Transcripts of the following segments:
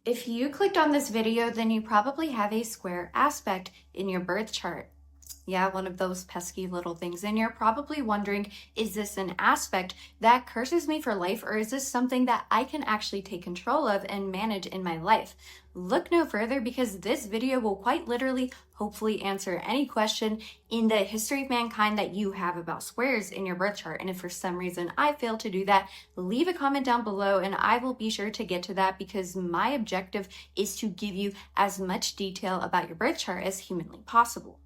If you clicked on this video, then you probably have a square aspect in your birth chart. Yeah, one of those pesky little things. And you're probably wondering, is this an aspect that curses me for life, or is this something that I can actually take control of and manage in my life? Look no further, because this video will quite literally, hopefully, answer any question in the history of mankind that you have about squares in your birth chart. And if for some reason I fail to do that, leave a comment down below and I will be sure to get to that, because my objective is to give you as much detail about your birth chart as humanly possible.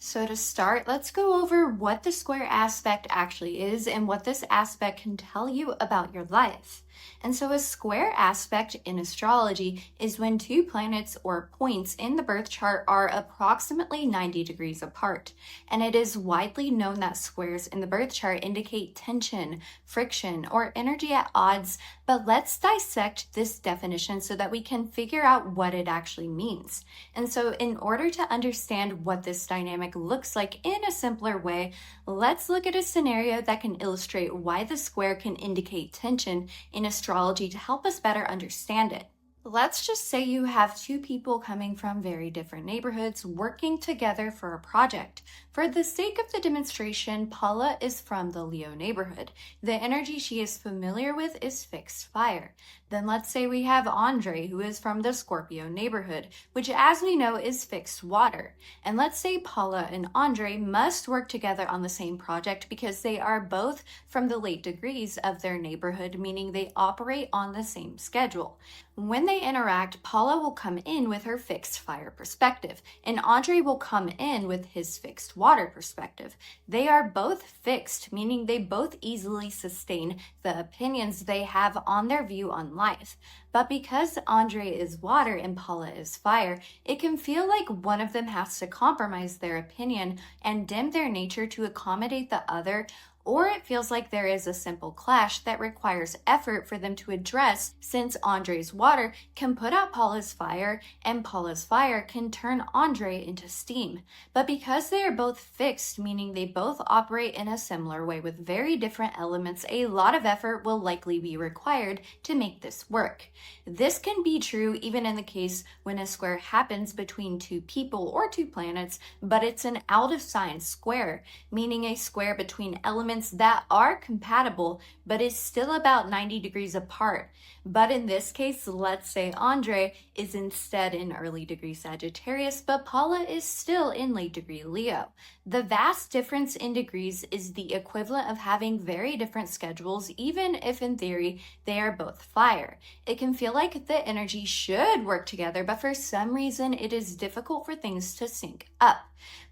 So to start, let's go over what the square aspect actually is and what this aspect can tell you about your life. And so a square aspect in astrology is when two planets or points in the birth chart are approximately 90 degrees apart. And it is widely known that squares in the birth chart indicate tension, friction, or energy at odds. But let's dissect this definition so that we can figure out what it actually means. And so in order to understand what this dynamic looks like in a simpler way, let's look at a scenario that can illustrate why the square can indicate tension in astrology to help us better understand it. Let's just say you have two people coming from very different neighborhoods working together for a project. For the sake of the demonstration, Paula is from the Leo neighborhood. The energy she is familiar with is fixed fire. Then let's say we have Andre, who is from the Scorpio neighborhood, which, as we know, is fixed water. And let's say Paula and Andre must work together on the same project because they are both from the late degrees of their neighborhood, meaning they operate on the same schedule. When they interact, Paula will come in with her fixed fire perspective, and Andre will come in with his fixed water perspective. They are both fixed, meaning they both easily sustain the opinions they have on their view on life. But because Andre is water and Paula is fire, it can feel like one of them has to compromise their opinion and dim their nature to accommodate the other, or it feels like there is a simple clash that requires effort for them to address, since Andre's water can put out Paula's fire and Paula's fire can turn Andre into steam. But because they are both fixed, meaning they both operate in a similar way with very different elements, a lot of effort will likely be required to make this work. This can be true even in the case when a square happens between two people or two planets, but it's an out of sign square, meaning a square between elements that are compatible but is still about 90 degrees apart. But in this case, let's say Andre is instead in early degree Sagittarius, but Paula is still in late degree Leo. The vast difference in degrees is the equivalent of having very different schedules, even if in theory they are both fire. It can feel like the energy should work together, but for some reason it is difficult for things to sync up.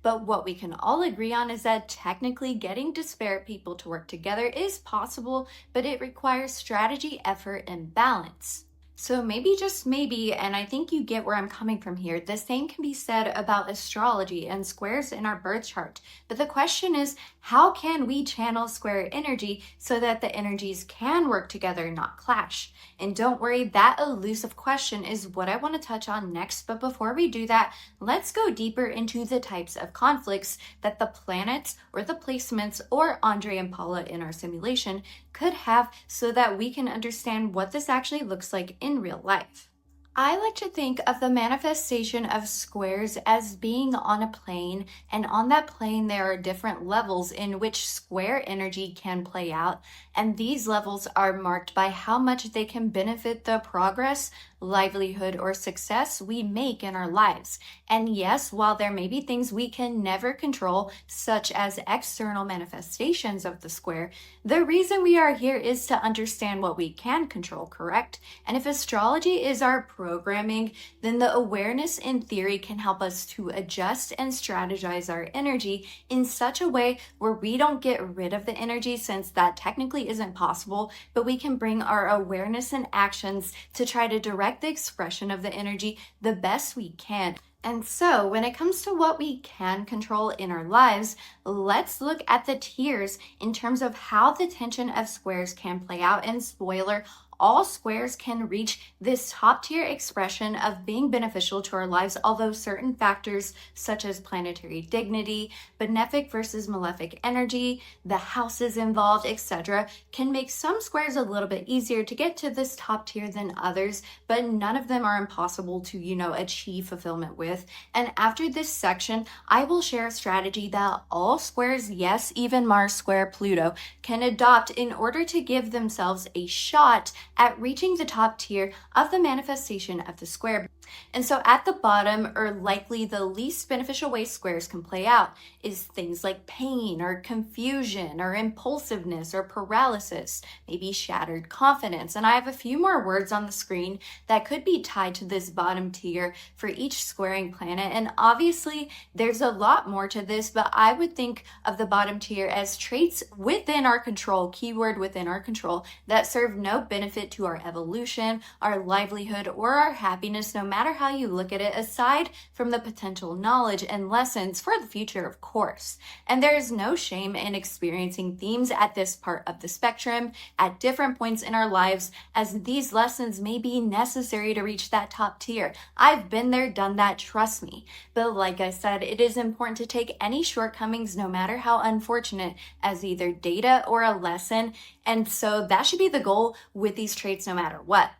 But what we can all agree on is that technically getting disparate people to work together is possible, but it requires strategy, effort, and balance. So maybe, just maybe, and I think you get where I'm coming from here, the same can be said about astrology and squares in our birth chart. But the question is, how can we channel square energy so that the energies can work together, not clash? And don't worry, that elusive question is what I want to touch on next. But before we do that, let's go deeper into the types of conflicts that the planets or the placements or Andre and Paula in our simulation could have, so that we can understand what this actually looks like in real life. I like to think of the manifestation of squares as being on a plane, and on that plane there are different levels in which square energy can play out, and these levels are marked by how much they can benefit the progress, livelihood, or success we make in our lives. And yes, while there may be things we can never control, such as external manifestations of the square, the reason we are here is to understand what we can control, correct? And if astrology is our programming, then the awareness in theory can help us to adjust and strategize our energy in such a way where we don't get rid of the energy, since that technically isn't possible, but we can bring our awareness and actions to try to direct the expression of the energy the best we can. And so when it comes to what we can control in our lives, let's look at the tiers in terms of how the tension of squares can play out. And spoiler, all squares can reach this top tier expression of being beneficial to our lives, although certain factors such as planetary dignity, benefic versus malefic energy, the houses involved, etc., can make some squares a little bit easier to get to this top tier than others, but none of them are impossible to, achieve fulfillment with. And after this section, I will share a strategy that all squares, yes, even Mars square Pluto, can adopt in order to give themselves a shot at reaching the top tier of the manifestation of the square. And so at the bottom, or likely the least beneficial way squares can play out, is things like pain or confusion or impulsiveness or paralysis, maybe shattered confidence. And I have a few more words on the screen that could be tied to this bottom tier for each squaring planet. And obviously there's a lot more to this, but I would think of the bottom tier as traits within our control, keyword within our control, that serve no benefit to our evolution, our livelihood, or our happiness, no matter how you look at it, aside from the potential knowledge and lessons for the future, of course. And there is no shame in experiencing themes at this part of the spectrum at different points in our lives, as these lessons may be necessary to reach that top tier. I've been there, done that, trust me. But like I said, it is important to take any shortcomings, no matter how unfortunate, as either data or a lesson. And so that should be the goal with these traits no matter what.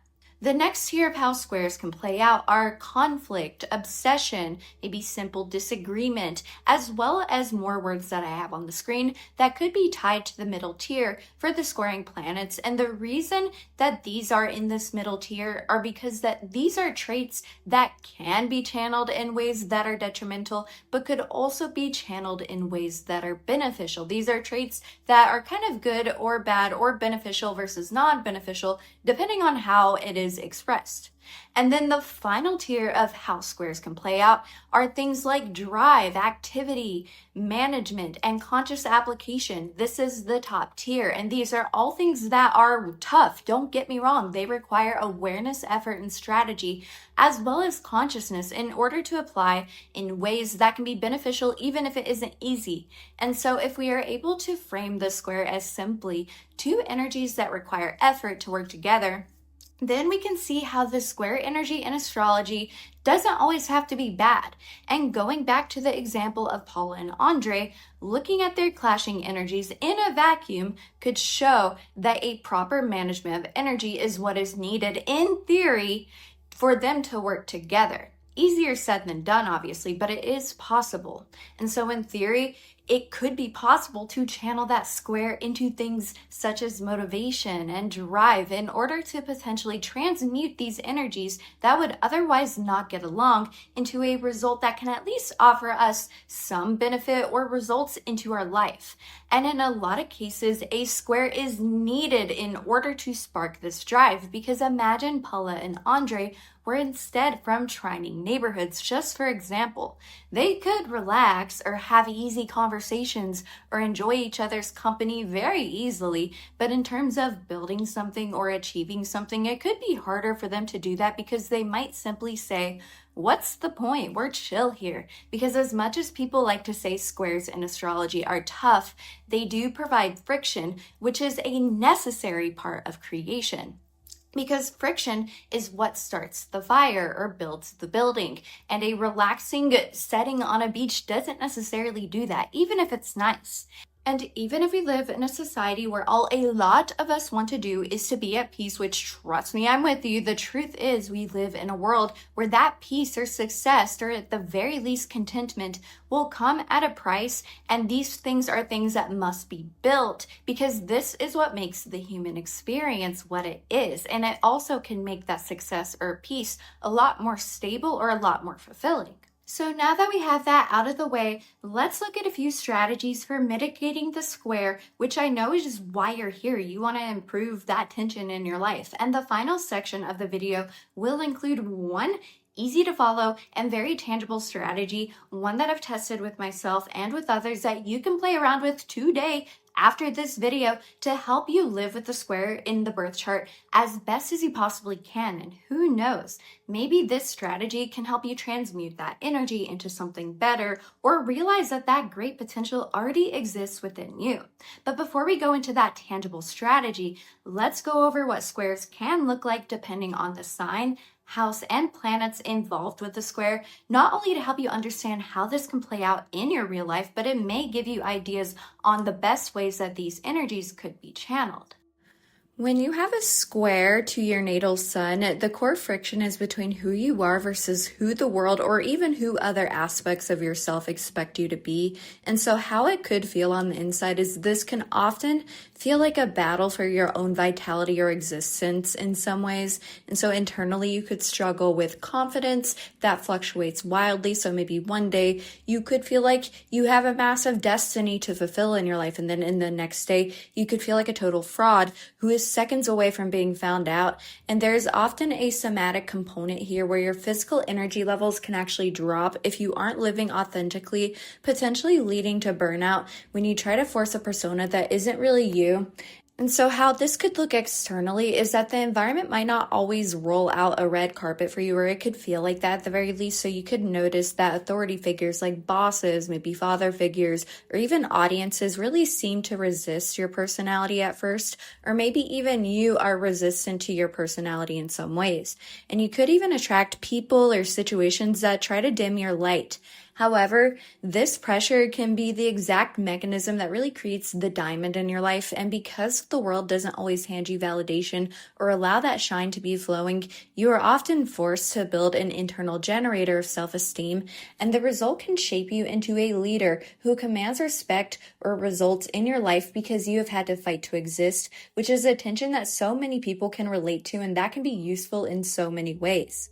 The next tier of how squares can play out are conflict, obsession, maybe simple disagreement, as well as more words that I have on the screen that could be tied to the middle tier for the squaring planets. And the reason that these are in this middle tier are because that these are traits that can be channeled in ways that are detrimental, but could also be channeled in ways that are beneficial. These are traits that are kind of good or bad or beneficial versus non-beneficial, depending on how it is expressed. And then the final tier of how squares can play out are things like drive, activity, management, and conscious application. This is the top tier, and these are all things that are tough. Don't get me wrong. They require awareness, effort, and strategy, as well as consciousness in order to apply in ways that can be beneficial even if it isn't easy. And so if we are able to frame the square as simply two energies that require effort to work together, then we can see how the square energy in astrology doesn't always have to be bad. And going back to the example of Paula and Andre, looking at their clashing energies in a vacuum could show that a proper management of energy is what is needed in theory for them to work together. Easier said than done, obviously, but it is possible. And so in theory, it could be possible to channel that square into things such as motivation and drive in order to potentially transmute these energies that would otherwise not get along into a result that can at least offer us some benefit or results into our life. And in a lot of cases, a square is needed in order to spark this drive, because imagine Paula and Andre were instead from trying neighborhoods, just for example. They could relax or have easy conversations or enjoy each other's company very easily, but in terms of building something or achieving something, it could be harder for them to do that because they might simply say, what's the point? We're chill here. Because as much as people like to say squares in astrology are tough, they do provide friction, which is a necessary part of creation. Because friction is what starts the fire or builds the building. And a relaxing setting on a beach doesn't necessarily do that, even if it's nice. And even if we live in a society where all a lot of us want to do is to be at peace, which, trust me, I'm with you, the truth is we live in a world where that peace or success, or at the very least contentment, will come at a price. And these things are things that must be built, because this is what makes the human experience what it is. And it also can make that success or peace a lot more stable or a lot more fulfilling. So now that we have that out of the way, let's look at a few strategies for mitigating the square, which I know is just why you're here. You want to improve that tension in your life. And the final section of the video will include one easy to follow and very tangible strategy, one that I've tested with myself and with others that you can play around with today after this video to help you live with the square in the birth chart as best as you possibly can. And who knows, maybe this strategy can help you transmute that energy into something better or realize that that great potential already exists within you. But before we go into that tangible strategy, let's go over what squares can look like depending on the sign, house, and planets involved with the square, not only to help you understand how this can play out in your real life, but it may give you ideas on the best ways that these energies could be channeled. When you have a square to your natal sun, the core friction is between who you are versus who the world or even who other aspects of yourself expect you to be. And so how it could feel on the inside is this can often feel like a battle for your own vitality or existence in some ways. And so internally you could struggle with confidence that fluctuates wildly. So maybe one day you could feel like you have a massive destiny to fulfill in your life. And then in the next day, you could feel like a total fraud who is seconds away from being found out. And there's often a somatic component here where your physical energy levels can actually drop if you aren't living authentically, potentially leading to burnout when you try to force a persona that isn't really you. And so how this could look externally is that the environment might not always roll out a red carpet for you, or it could feel like that at the very least. So you could notice that authority figures like bosses, maybe father figures, or even audiences really seem to resist your personality at first, or maybe even you are resistant to your personality in some ways. And you could even attract people or situations that try to dim your light. However, this pressure can be the exact mechanism that really creates the diamond in your life. And because the world doesn't always hand you validation or allow that shine to be flowing, you are often forced to build an internal generator of self-esteem. And the result can shape you into a leader who commands respect or results in your life because you have had to fight to exist, which is a tension that so many people can relate to, and that can be useful in so many ways.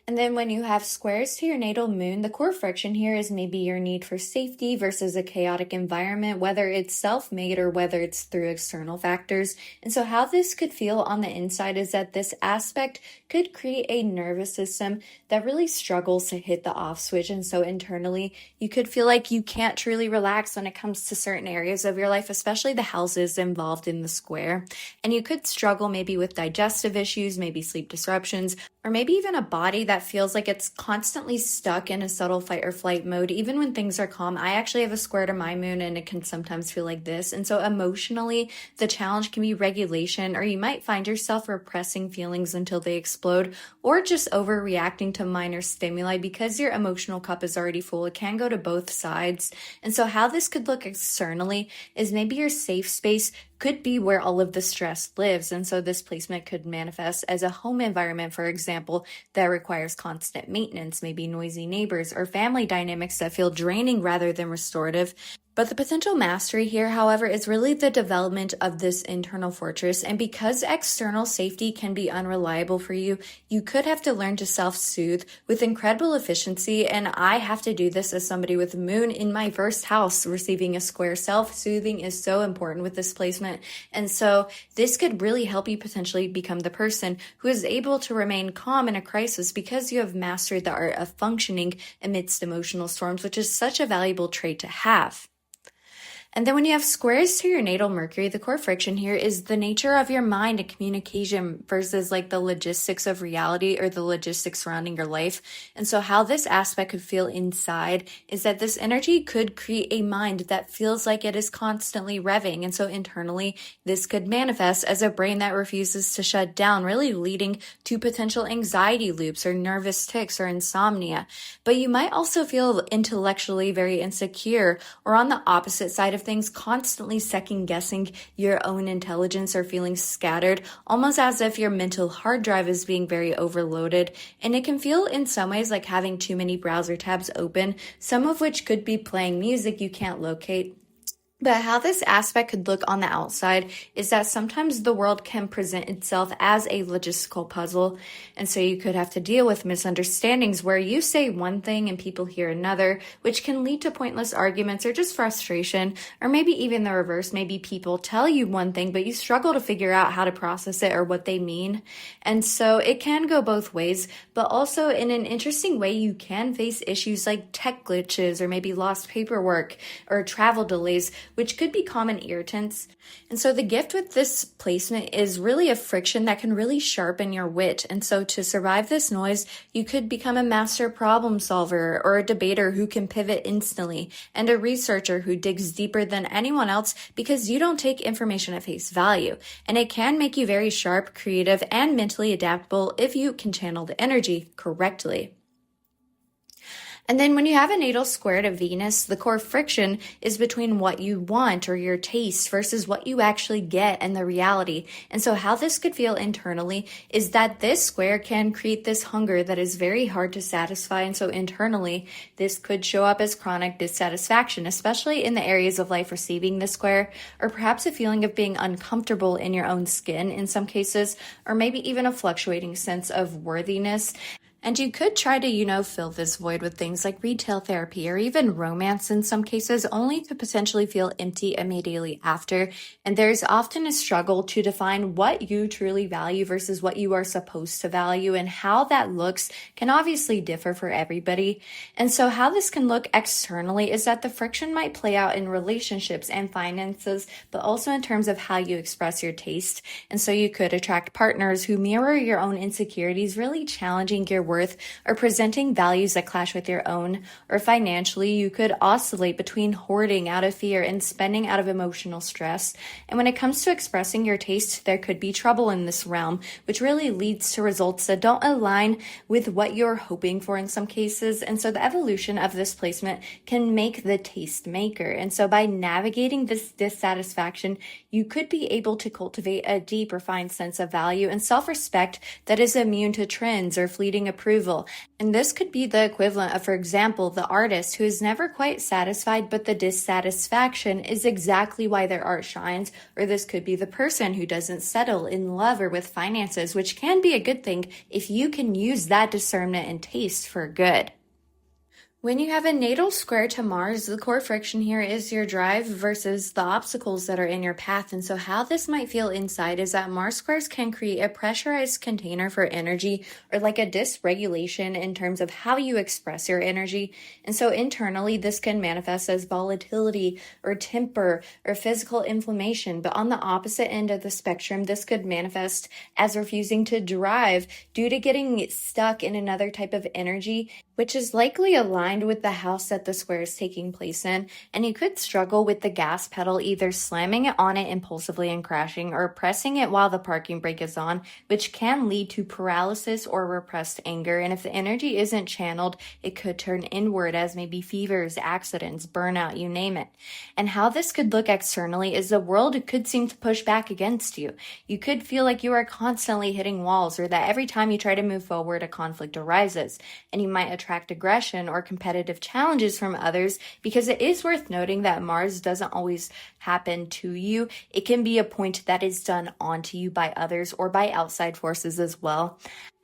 And then when you have squares to your natal moon, the core friction here is maybe your need for safety versus a chaotic environment, whether it's self-made or whether it's through external factors. And so how this could feel on the inside is that this aspect could create a nervous system that really struggles to hit the off switch. And so internally, you could feel like you can't truly relax when it comes to certain areas of your life, especially the houses involved in the square. And you could struggle maybe with digestive issues, maybe sleep disruptions, or maybe even a body that feels like it's constantly stuck in a subtle fight or flight mode, even when things are calm. I actually have a square to my moon, and it can sometimes feel like this. And so emotionally, the challenge can be regulation, or you might find yourself repressing feelings until they explode, or just overreacting to minor stimuli because your emotional cup is already full. It can go to both sides. And so how this could look externally is maybe your safe space could be where all of the stress lives. And so this placement could manifest as a home environment, for example, that requires constant maintenance, maybe noisy neighbors, or family dynamics that feel draining rather than restorative. But the potential mastery here, however, is really the development of this internal fortress. And because external safety can be unreliable for you, you could have to learn to self-soothe with incredible efficiency. And I have to do this as somebody with moon in my first house receiving a square. Self-soothing is so important with this placement. And so this could really help you potentially become the person who is able to remain calm in a crisis because you have mastered the art of functioning amidst emotional storms, which is such a valuable trait to have. And then when you have squares to your natal Mercury, the core friction here is the nature of your mind and communication versus like the logistics of reality or the logistics surrounding your life. And so how this aspect could feel inside is that this energy could create a mind that feels like it is constantly revving. And so internally, this could manifest as a brain that refuses to shut down, really leading to potential anxiety loops or nervous tics or insomnia. But you might also feel intellectually very insecure, or on the opposite side of things, constantly second guessing your own intelligence or feeling scattered, almost as if your mental hard drive is being very overloaded. And it can feel in some ways like having too many browser tabs open, some of which could be playing music you can't locate. But how this aspect could look on the outside is that sometimes the world can present itself as a logistical puzzle. And so you could have to deal with misunderstandings where you say one thing and people hear another, which can lead to pointless arguments or just frustration, or maybe even the reverse. Maybe people tell you one thing, but you struggle to figure out how to process it or what they mean. And so it can go both ways, but also in an interesting way, you can face issues like tech glitches or maybe lost paperwork or travel delays, which could be common irritants. And so the gift with this placement is really a friction that can really sharpen your wit. And so to survive this noise, you could become a master problem solver or a debater who can pivot instantly, and a researcher who digs deeper than anyone else because you don't take information at face value. And it can make you very sharp, creative, and mentally adaptable if you can channel the energy correctly. And then when you have a natal square to Venus, the core friction is between what you want or your taste versus what you actually get and the reality. And so how this could feel internally is that this square can create this hunger that is very hard to satisfy. And so internally, this could show up as chronic dissatisfaction, especially in the areas of life receiving the square, or perhaps a feeling of being uncomfortable in your own skin in some cases, or maybe even a fluctuating sense of worthiness. And you could try to, fill this void with things like retail therapy or even romance in some cases, only to potentially feel empty immediately after. And there's often a struggle to define what you truly value versus what you are supposed to value, and how that looks can obviously differ for everybody. And so how this can look externally is that the friction might play out in relationships and finances, but also in terms of how you express your taste. And so you could attract partners who mirror your own insecurities, really challenging your worth or presenting values that clash with your own. Or financially, you could oscillate between hoarding out of fear and spending out of emotional stress. And when it comes to expressing your taste, there could be trouble in this realm, which really leads to results that don't align with what you're hoping for in some cases. And so the evolution of this placement can make the taste maker. And so by navigating this dissatisfaction, you could be able to cultivate a deep, refined sense of value and self-respect that is immune to trends or fleeting approval. And this could be the equivalent of, for example, the artist who is never quite satisfied, but the dissatisfaction is exactly why their art shines. Or this could be the person who doesn't settle in love or with finances, which can be a good thing if you can use that discernment and taste for good. When you have a natal square to Mars, the core friction here is your drive versus the obstacles that are in your path. And so how this might feel inside is that Mars squares can create a pressurized container for energy, or like a dysregulation in terms of how you express your energy. And so internally, this can manifest as volatility or temper or physical inflammation. But on the opposite end of the spectrum, this could manifest as refusing to drive due to getting stuck in another type of energy, which is likely aligned with the house that the square is taking place in. And you could struggle with the gas pedal, either slamming it on it impulsively and crashing, or pressing it while the parking brake is on, which can lead to paralysis or repressed anger. And if the energy isn't channeled, it could turn inward as maybe fevers, accidents, burnout, you name it. And how this could look externally is the world could seem to push back against you. You could feel like you are constantly hitting walls, or that every time you try to move forward, a conflict arises. And you might attract aggression or competitive challenges from others, because it is worth noting that Mars doesn't always happen to you. It can be a point that is done onto you by others or by outside forces as well.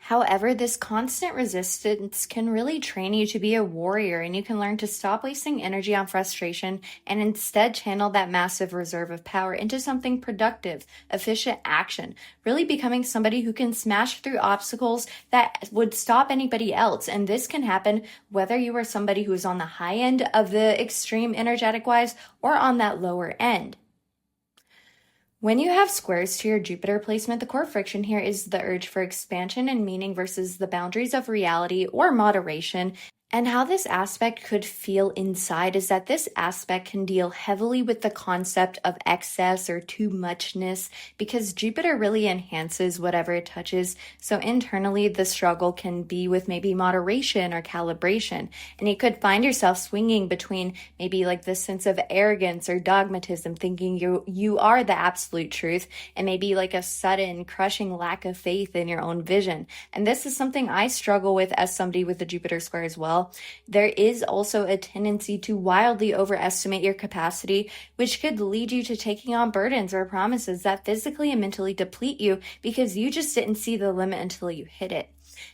However, this constant resistance can really train you to be a warrior, and you can learn to stop wasting energy on frustration and instead channel that massive reserve of power into something productive, efficient action, really becoming somebody who can smash through obstacles that would stop anybody else. And this can happen whether you are somebody who is on the high end of the extreme energetic wise or on that lower end. When you have squares to your Jupiter placement, the core friction here is the urge for expansion and meaning versus the boundaries of reality or moderation. And how this aspect could feel inside is that this aspect can deal heavily with the concept of excess or too muchness, because Jupiter really enhances whatever it touches. So internally, the struggle can be with maybe moderation or calibration. And you could find yourself swinging between maybe like this sense of arrogance or dogmatism, thinking you are the absolute truth, and maybe like a sudden crushing lack of faith in your own vision. And this is something I struggle with as somebody with a Jupiter square as well. There is also a tendency to wildly overestimate your capacity, which could lead you to taking on burdens or promises that physically and mentally deplete you because you just didn't see the limit until you hit it.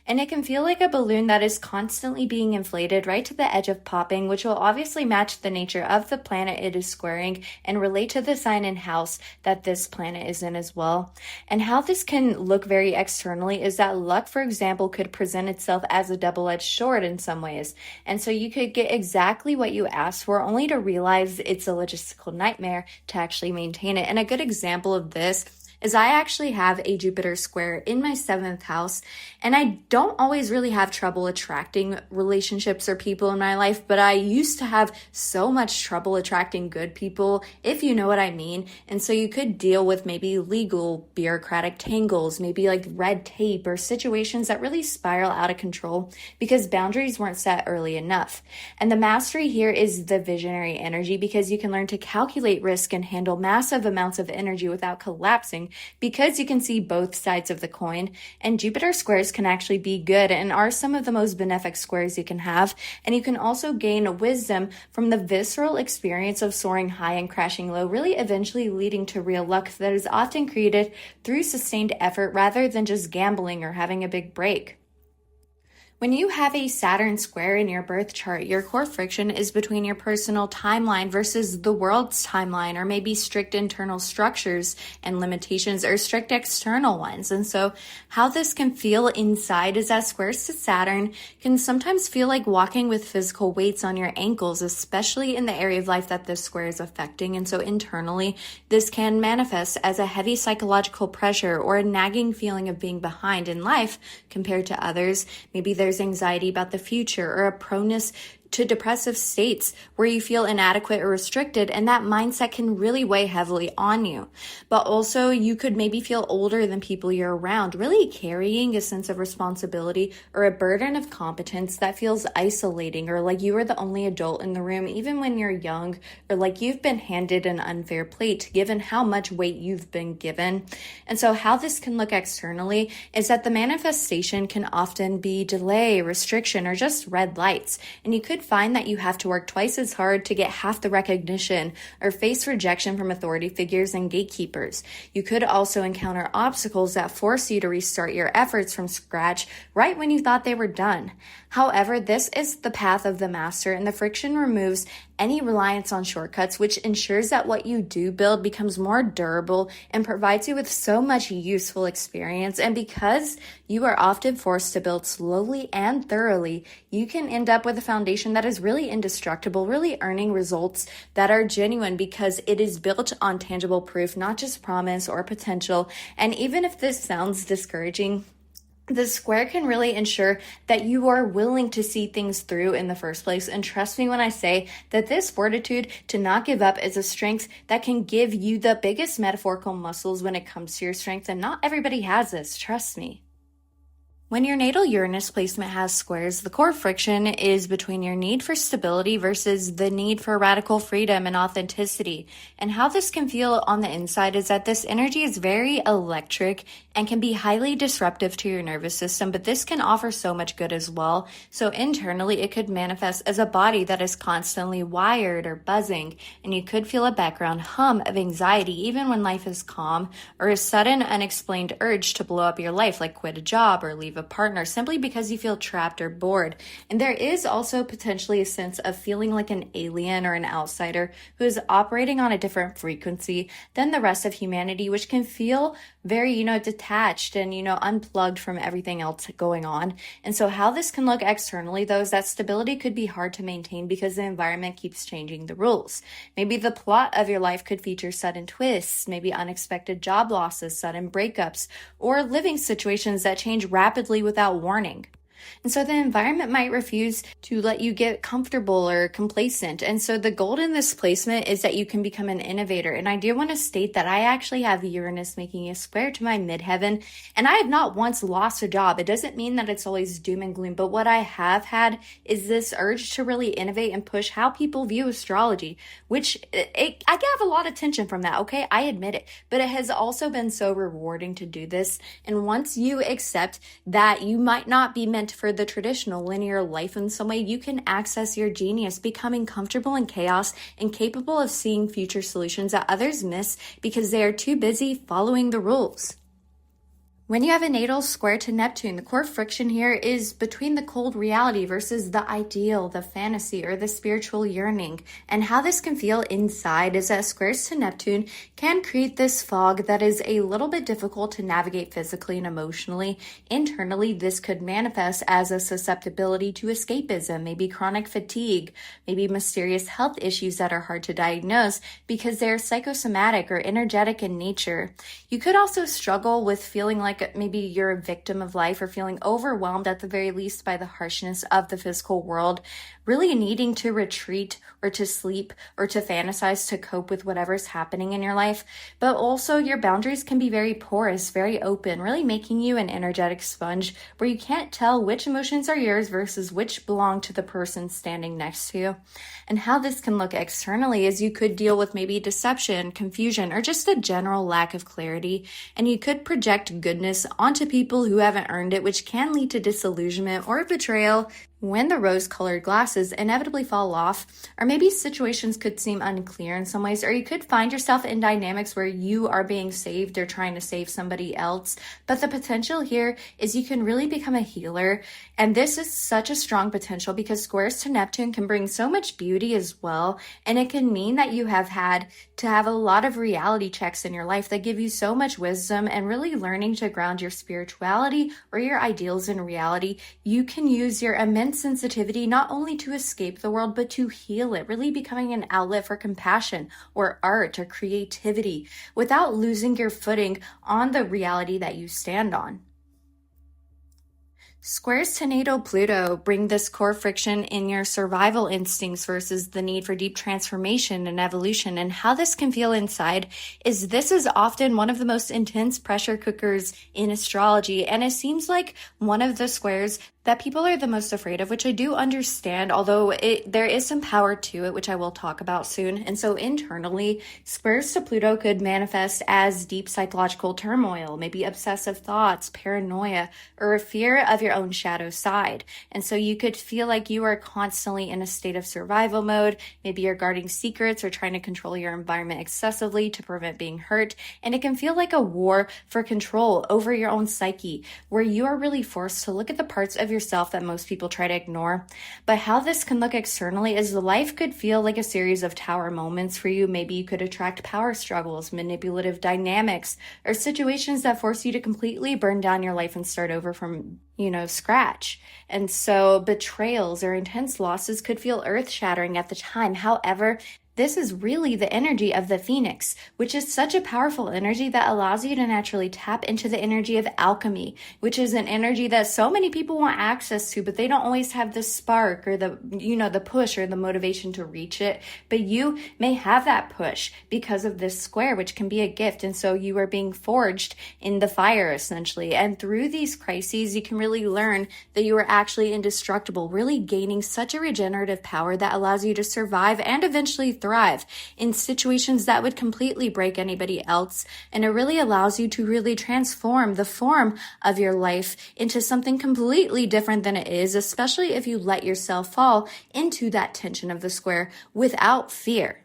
And it can feel like a balloon that is constantly being inflated right to the edge of popping, which will obviously match the nature of the planet it is squaring and relate to the sign and house that this planet is in as well. And how this can look very externally is that luck, for example, could present itself as a double-edged sword in some ways. And so you could get exactly what you asked for, only to realize it's a logistical nightmare to actually maintain it. And a good example of this is I actually have a Jupiter square in my 7th house, and I don't always really have trouble attracting relationships or people in my life, but I used to have so much trouble attracting good people, if you know what I mean. And so you could deal with maybe legal, bureaucratic tangles, maybe like red tape or situations that really spiral out of control because boundaries weren't set early enough. And the mastery here is the visionary energy, because you can learn to calculate risk and handle massive amounts of energy without collapsing, because you can see both sides of the coin. And Jupiter squares can actually be good and are some of the most benefic squares you can have. And you can also gain wisdom from the visceral experience of soaring high and crashing low, really eventually leading to real luck that is often created through sustained effort rather than just gambling or having a big break. When you have a Saturn square in your birth chart, your core friction is between your personal timeline versus the world's timeline, or maybe strict internal structures and limitations or strict external ones. And so how this can feel inside is that squares to Saturn can sometimes feel like walking with physical weights on your ankles, especially in the area of life that this square is affecting. And so internally, this can manifest as a heavy psychological pressure or a nagging feeling of being behind in life compared to others. Maybe there's anxiety about the future or a proneness to depressive states where you feel inadequate or restricted, and that mindset can really weigh heavily on you. But also you could maybe feel older than people you're around, really carrying a sense of responsibility or a burden of competence that feels isolating, or like you are the only adult in the room even when you're young, or like you've been handed an unfair plate given how much weight you've been given. And so how this can look externally is that the manifestation can often be delay, restriction, or just red lights. And you could find that you have to work twice as hard to get half the recognition or face rejection from authority figures and gatekeepers. You could also encounter obstacles that force you to restart your efforts from scratch right when you thought they were done. However, this is the path of the master, and the friction removes any reliance on shortcuts, which ensures that what you do build becomes more durable and provides you with so much useful experience. And because you are often forced to build slowly and thoroughly, you can end up with a foundation that is really indestructible, really earning results that are genuine because it is built on tangible proof, not just promise or potential. And even if this sounds discouraging, the square can really ensure that you are willing to see things through in the first place. And trust me when I say that this fortitude to not give up is a strength that can give you the biggest metaphorical muscles when it comes to your strength. And not everybody has this, trust me. When your natal Uranus placement has squares, the core friction is between your need for stability versus the need for radical freedom and authenticity. And how this can feel on the inside is that this energy is very electric and can be highly disruptive to your nervous system, but this can offer so much good as well. So internally, it could manifest as a body that is constantly wired or buzzing, and you could feel a background hum of anxiety even when life is calm, or a sudden unexplained urge to blow up your life, like quit a job or leave a partner simply because you feel trapped or bored. And there is also potentially a sense of feeling like an alien or an outsider who is operating on a different frequency than the rest of humanity, which can feel very, detached and, unplugged from everything else going on. And so how this can look externally, though, is that stability could be hard to maintain because the environment keeps changing the rules. Maybe the plot of your life could feature sudden twists, maybe unexpected job losses, sudden breakups, or living situations that change rapidly without warning. And so the environment might refuse to let you get comfortable or complacent. And so the goal in this placement is that you can become an innovator. And I do want to state that I actually have Uranus making a square to my midheaven, and I have not once lost a job. It doesn't mean that it's always doom and gloom, but what I have had is this urge to really innovate and push how people view astrology, which I get a lot of tension from that, okay? I admit it, but it has also been so rewarding to do this. And once you accept that you might not be meant for the traditional linear life in some way, you can access your genius, becoming comfortable in chaos and capable of seeing future solutions that others miss because they are too busy following the rules. When you have a natal square to Neptune, the core friction here is between the cold reality versus the ideal, the fantasy, or the spiritual yearning. And how this can feel inside is that squares to Neptune can create this fog that is a little bit difficult to navigate physically and emotionally. Internally, this could manifest as a susceptibility to escapism, maybe chronic fatigue, maybe mysterious health issues that are hard to diagnose because they're psychosomatic or energetic in nature. You could also struggle with feeling like maybe you're a victim of life or feeling overwhelmed at the very least by the harshness of the physical world, really needing to retreat or to sleep or to fantasize to cope with whatever's happening in your life. But also your boundaries can be very porous, very open, really making you an energetic sponge where you can't tell which emotions are yours versus which belong to the person standing next to you. And how this can look externally is you could deal with maybe deception, confusion, or just a general lack of clarity. And you could project goodness onto people who haven't earned it, which can lead to disillusionment or betrayal when the rose-colored glasses inevitably fall off, or maybe situations could seem unclear in some ways, or you could find yourself in dynamics where you are being saved or trying to save somebody else. But the potential here is you can really become a healer, and this is such a strong potential because squares to Neptune can bring so much beauty as well, and it can mean that you have had to have a lot of reality checks in your life that give you so much wisdom, and really learning to ground your spirituality or your ideals in reality. You can use your immense sensitivity not only to escape the world, but to heal it, really becoming an outlet for compassion or art or creativity without losing your footing on the reality that you stand on. Squares to natal Pluto bring this core friction in your survival instincts versus the need for deep transformation and evolution. And how this can feel inside is this is often one of the most intense pressure cookers in astrology. And it seems like one of the squares that people are the most afraid of, which I do understand, although there is some power to it, which I will talk about soon. And so internally, squares to Pluto could manifest as deep psychological turmoil, maybe obsessive thoughts, paranoia, or a fear of your own shadow side. And so you could feel like you are constantly in a state of survival mode. Maybe you're guarding secrets or trying to control your environment excessively to prevent being hurt. And it can feel like a war for control over your own psyche, where you are really forced to look at the parts of yourself that most people try to ignore. But how this can look externally is life could feel like a series of tower moments for you. Maybe you could attract power struggles, manipulative dynamics, or situations that force you to completely burn down your life and start over from, scratch. And so betrayals or intense losses could feel earth-shattering at the time. However, this is really the energy of the Phoenix, which is such a powerful energy that allows you to naturally tap into the energy of alchemy, which is an energy that so many people want access to, but they don't always have the spark or the push or the motivation to reach it. But you may have that push because of this square, which can be a gift. And so you are being forged in the fire, essentially. And through these crises, you can really learn that you are actually indestructible, really gaining such a regenerative power that allows you to survive and eventually thrive in situations that would completely break anybody else. And it really allows you to really transform the form of your life into something completely different than it is, especially if you let yourself fall into that tension of the square without fear.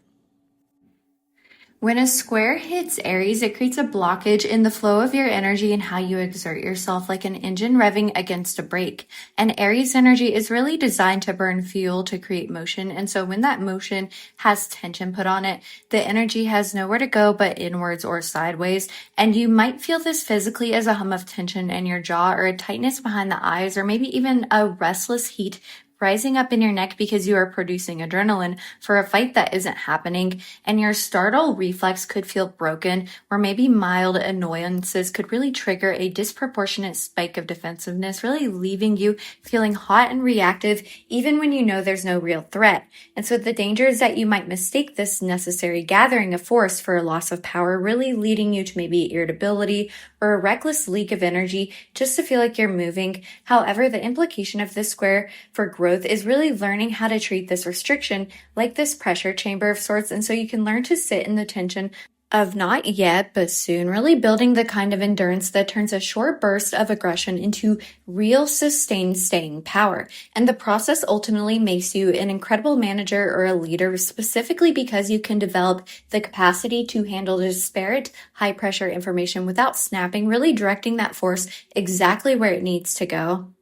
When a square hits Aries, it creates a blockage in the flow of your energy and how you exert yourself, like an engine revving against a brake. And Aries energy is really designed to burn fuel to create motion. And so when that motion has tension put on it, the energy has nowhere to go but inwards or sideways. And you might feel this physically as a hum of tension in your jaw, or a tightness behind the eyes, or maybe even a restless heat rising up in your neck because you are producing adrenaline for a fight that isn't happening, and your startle reflex could feel broken, or maybe mild annoyances could really trigger a disproportionate spike of defensiveness, really leaving you feeling hot and reactive even when you know there's no real threat. And so the danger is that you might mistake this necessary gathering of force for a loss of power, really leading you to maybe irritability or a reckless leak of energy just to feel like you're moving. However, the implication of this square for growth is really learning how to treat this restriction like this pressure chamber of sorts. And so you can learn to sit in the tension Of not yet, but soon, really building the kind of endurance that turns a short burst of aggression into real sustained staying power. And the process ultimately makes you an incredible manager or a leader, specifically because you can develop the capacity to handle disparate, high pressure information without snapping, really directing that force exactly where it needs to go.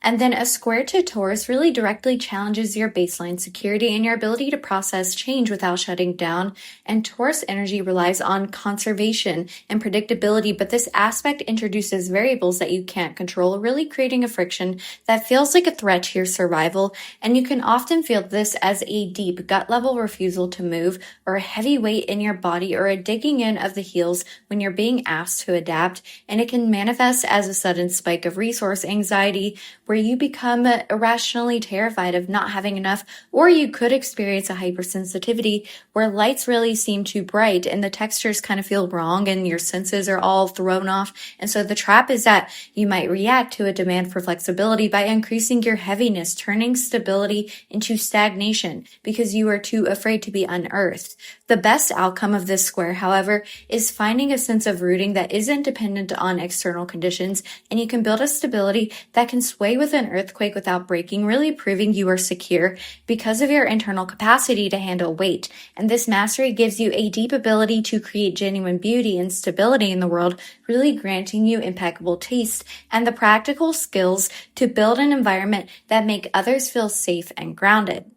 And then a square to Taurus really directly challenges your baseline security and your ability to process change without shutting down. And Taurus energy relies on conservation and predictability, but this aspect introduces variables that you can't control, really creating a friction that feels like a threat to your survival. And you can often feel this as a deep gut level refusal to move, or a heavy weight in your body, or a digging in of the heels when you're being asked to adapt. And it can manifest as a sudden spike of resource anxiety, where you become irrationally terrified of not having enough, or you could experience a hypersensitivity where lights really seem too bright and the textures kind of feel wrong and your senses are all thrown off. And so the trap is that you might react to a demand for flexibility by increasing your heaviness, turning stability into stagnation because you are too afraid to be unearthed. The best outcome of this square, however, is finding a sense of rooting that isn't dependent on external conditions, and you can build a stability that can sway with an earthquake without breaking, really proving you are secure because of your internal capacity to handle weight. And this mastery gives you a deep ability to create genuine beauty and stability in the world, really granting you impeccable taste and the practical skills to build an environment that make others feel safe and grounded.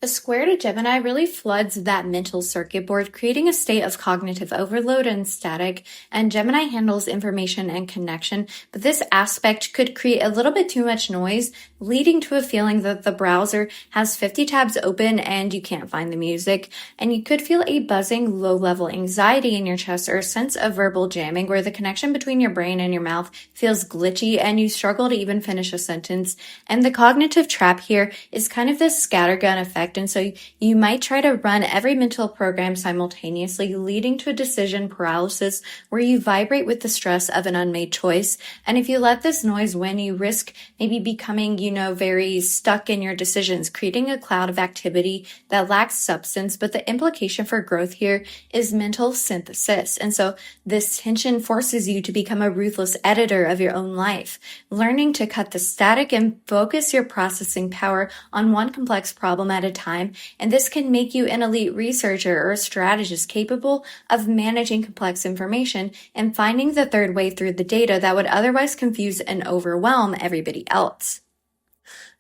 A square to Gemini really floods that mental circuit board, creating a state of cognitive overload and static. And Gemini handles information and connection, but this aspect could create a little bit too much noise, leading to a feeling that the browser has 50 tabs open and you can't find the music. And you could feel a buzzing, low-level anxiety in your chest, or a sense of verbal jamming where the connection between your brain and your mouth feels glitchy and you struggle to even finish a sentence. And the cognitive trap here is kind of this scattergun effect. And so you might try to run every mental program simultaneously, leading to a decision paralysis where you vibrate with the stress of an unmade choice. And if you let this noise win, you risk maybe becoming, very stuck in your decisions, creating a cloud of activity that lacks substance. But the implication for growth here is mental synthesis. And so this tension forces you to become a ruthless editor of your own life, learning to cut the static and focus your processing power on one complex problem at a time. And this can make you an elite researcher or a strategist capable of managing complex information and finding the third way through the data that would otherwise confuse and overwhelm everybody else.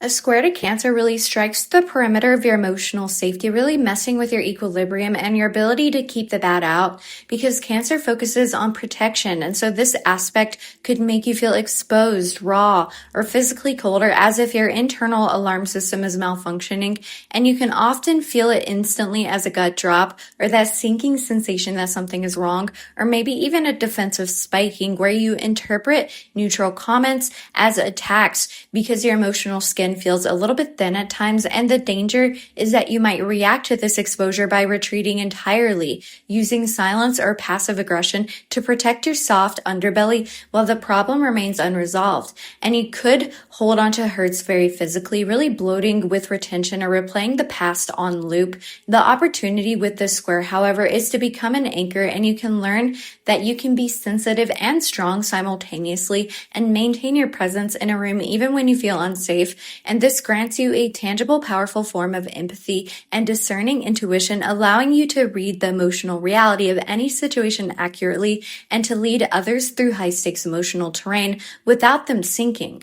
A square to Cancer really strikes the perimeter of your emotional safety, really messing with your equilibrium and your ability to keep the bad out, because Cancer focuses on protection. And so this aspect could make you feel exposed, raw, or physically cold, or as if your internal alarm system is malfunctioning. And you can often feel it instantly as a gut drop, or that sinking sensation that something is wrong, or maybe even a defensive spiking where you interpret neutral comments as attacks because your emotional skin feels a little bit thin at times. And the danger is that you might react to this exposure by retreating entirely, using silence or passive aggression to protect your soft underbelly while the problem remains unresolved. And you could hold on to hurts very physically, really bloating with retention or replaying the past on loop. The opportunity with this square, however, is to become an anchor, and you can learn that you can be sensitive and strong simultaneously and maintain your presence in a room even when you feel unsafe. And this grants you a tangible, powerful form of empathy and discerning intuition, allowing you to read the emotional reality of any situation accurately and to lead others through high-stakes emotional terrain without them sinking.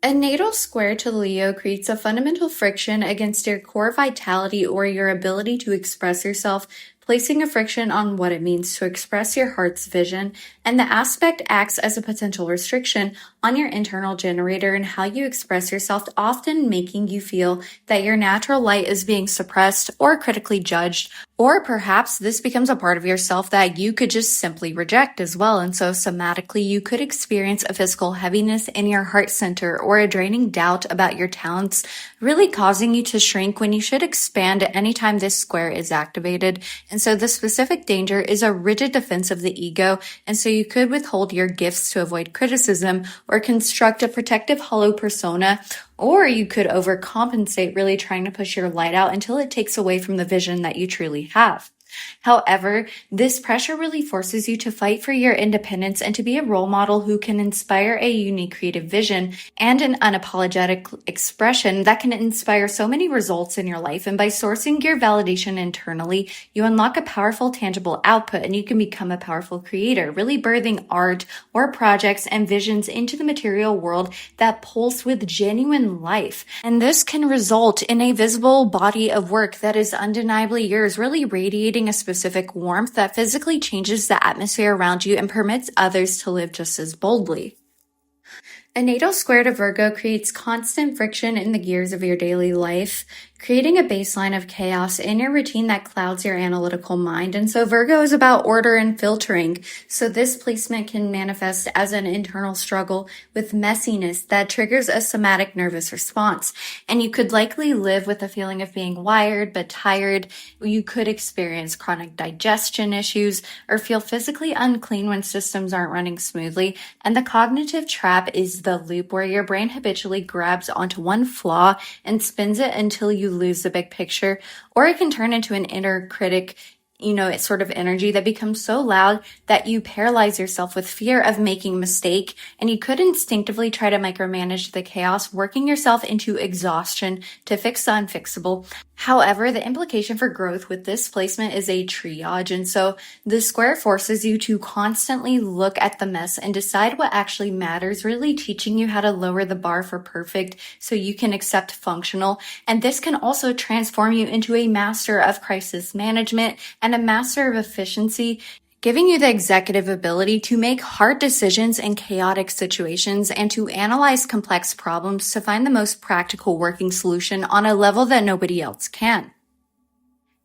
A natal square to Leo creates a fundamental friction against your core vitality or your ability to express yourself, placing a friction on what it means to express your heart's vision. And the aspect acts as a potential restriction on your internal generator and how you express yourself, often making you feel that your natural light is being suppressed or critically judged. Or perhaps this becomes a part of yourself that you could just simply reject as well. And so somatically, you could experience a physical heaviness in your heart center or a draining doubt about your talents, really causing you to shrink when you should expand anytime this square is activated. And so the specific danger is a rigid defense of the ego. And so you could withhold your gifts to avoid criticism or construct a protective hollow persona, or you could overcompensate, really trying to push your light out until it takes away from the vision that you truly have. However, this pressure really forces you to fight for your independence and to be a role model who can inspire a unique creative vision and an unapologetic expression that can inspire so many results in your life. And by sourcing your validation internally, you unlock a powerful, tangible output and you can become a powerful creator, really birthing art or projects and visions into the material world that pulse with genuine life. And this can result in a visible body of work that is undeniably yours, really radiating a specific warmth that physically changes the atmosphere around you and permits others to live just as boldly. A natal square to Virgo creates constant friction in the gears of your daily life, creating a baseline of chaos in your routine that clouds your analytical mind. And so Virgo is about order and filtering. So this placement can manifest as an internal struggle with messiness that triggers a somatic nervous response. And you could likely live with a feeling of being wired but tired. You could experience chronic digestion issues or feel physically unclean when systems aren't running smoothly. And the cognitive trap is the loop where your brain habitually grabs onto one flaw and spins it until you lose the big picture, or it can turn into an inner critic, it's sort of energy that becomes so loud that you paralyze yourself with fear of making a mistake, and you could instinctively try to micromanage the chaos, working yourself into exhaustion to fix the unfixable. However, the implication for growth with this placement is a triage, and so the square forces you to constantly look at the mess and decide what actually matters, really teaching you how to lower the bar for perfect so you can accept functional. And this can also transform you into a master of crisis management and a master of efficiency, giving you the executive ability to make hard decisions in chaotic situations and to analyze complex problems to find the most practical working solution on a level that nobody else can.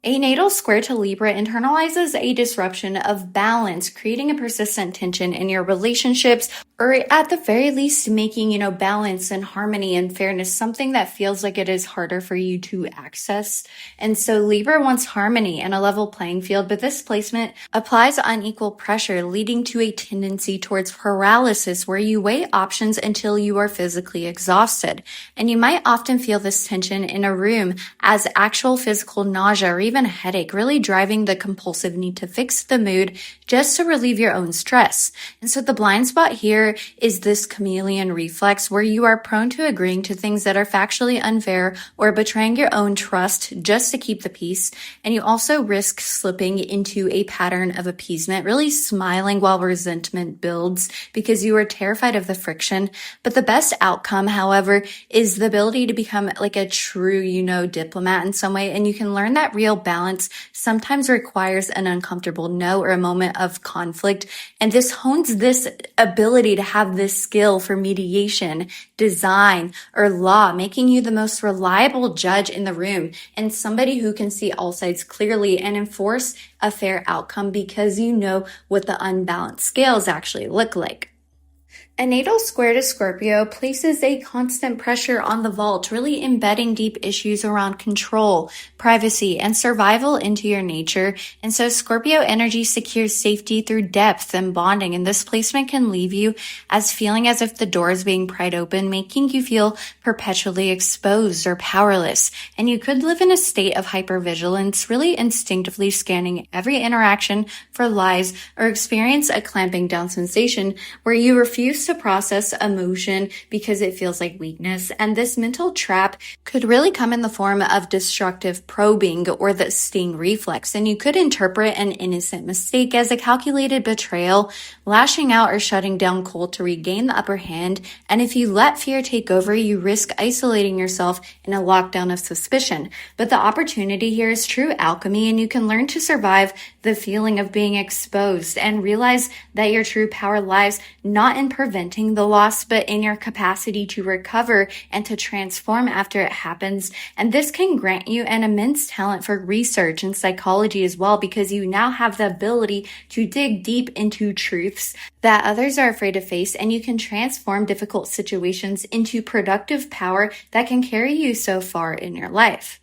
A natal square to Libra internalizes a disruption of balance, creating a persistent tension in your relationships, or at the very least making, balance and harmony and fairness something that feels like it is harder for you to access. And so Libra wants harmony and a level playing field, but this placement applies unequal pressure, leading to a tendency towards paralysis where you weigh options until you are physically exhausted. And you might often feel this tension in a room as actual physical nausea or even a headache, really driving the compulsive need to fix the mood just to relieve your own stress. And so the blind spot here is this chameleon reflex where you are prone to agreeing to things that are factually unfair or betraying your own trust just to keep the peace. And you also risk slipping into a pattern of appeasement, really smiling while resentment builds because you are terrified of the friction. But the best outcome, however, is the ability to become like a true, diplomat in some way. And you can learn that real balance sometimes requires an uncomfortable no or a moment of conflict. And this hones this ability to have this skill for mediation, design, or law, making you the most reliable judge in the room and somebody who can see all sides clearly and enforce a fair outcome because you know what the unbalanced scales actually look like. A natal square to Scorpio places a constant pressure on the vault, really embedding deep issues around control, privacy, and survival into your nature. And so Scorpio energy secures safety through depth and bonding, and this placement can leave you as feeling as if the door is being pried open, making you feel perpetually exposed or powerless. And you could live in a state of hypervigilance, really instinctively scanning every interaction for lies, or experience a clamping down sensation where you refuse to process emotion because it feels like weakness. And this mental trap could really come in the form of destructive probing or the sting reflex. And you could interpret an innocent mistake as a calculated betrayal, lashing out or shutting down cold to regain the upper hand. And if you let fear take over, you risk isolating yourself in a lockdown of suspicion. But the opportunity here is true alchemy, and you can learn to survive the feeling of being exposed and realize that your true power lies not in preventing the loss, but in your capacity to recover and to transform after it happens. And this can grant you an immense talent for research and psychology as well, because you now have the ability to dig deep into truths that others are afraid to face, and you can transform difficult situations into productive power that can carry you so far in your life.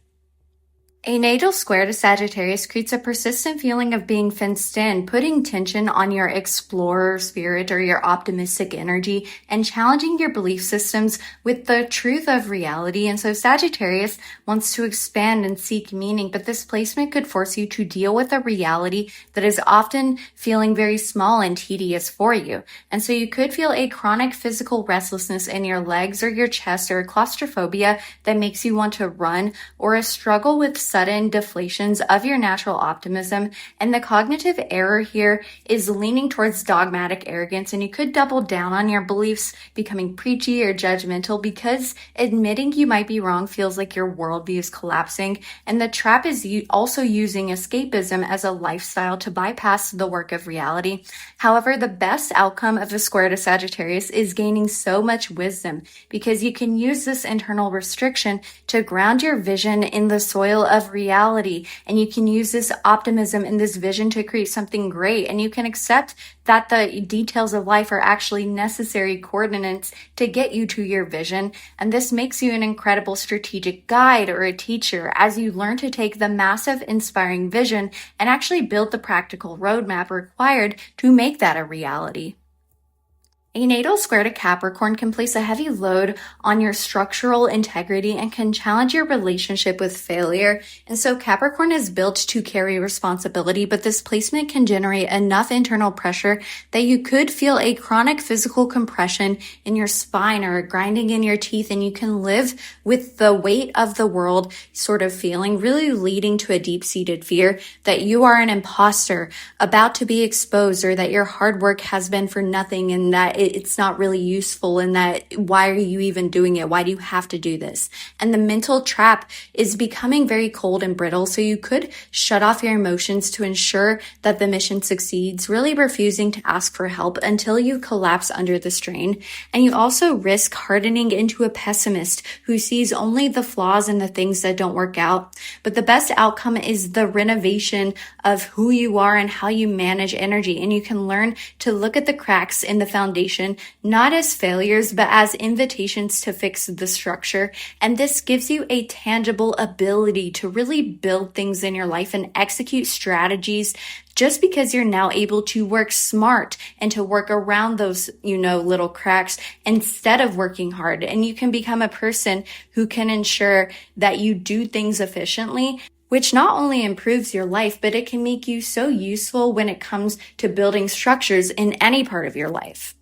A natal square to Sagittarius creates a persistent feeling of being fenced in, putting tension on your explorer spirit or your optimistic energy and challenging your belief systems with the truth of reality. And so Sagittarius wants to expand and seek meaning, but this placement could force you to deal with a reality that is often feeling very small and tedious for you. And so you could feel a chronic physical restlessness in your legs or your chest, or a claustrophobia that makes you want to run, or a struggle with sudden deflations of your natural optimism. And the cognitive error here is leaning towards dogmatic arrogance, and you could double down on your beliefs, becoming preachy or judgmental, because admitting you might be wrong feels like your worldview is collapsing. And the trap is also using escapism as a lifestyle to bypass the work of reality. However, the best outcome of a square to Sagittarius is gaining so much wisdom, because you can use this internal restriction to ground your vision in the soil of reality, and you can use this optimism and this vision to create something great, and you can accept that the details of life are actually necessary coordinates to get you to your vision. And this makes you an incredible strategic guide or a teacher as you learn to take the massive inspiring vision and actually build the practical roadmap required to make that a reality. A natal square to Capricorn can place a heavy load on your structural integrity and can challenge your relationship with failure. And so Capricorn is built to carry responsibility, but this placement can generate enough internal pressure that you could feel a chronic physical compression in your spine or a grinding in your teeth, and you can live with the weight of the world sort of feeling, really leading to a deep-seated fear that you are an imposter about to be exposed, or that your hard work has been for nothing, and that it's not really useful, and that why are you even doing it? Why do you have to do this? And the mental trap is becoming very cold and brittle, so you could shut off your emotions to ensure that the mission succeeds, really refusing to ask for help until you collapse under the strain. And you also risk hardening into a pessimist who sees only the flaws and the things that don't work out. But the best outcome is the renovation of who you are and how you manage energy, and you can learn to look at the cracks in the foundation not as failures, but as invitations to fix the structure. And this gives you a tangible ability to really build things in your life and execute strategies, just because you're now able to work smart and to work around those, little cracks instead of working hard. And you can become a person who can ensure that you do things efficiently, which not only improves your life, but it can make you so useful when it comes to building structures in any part of your life.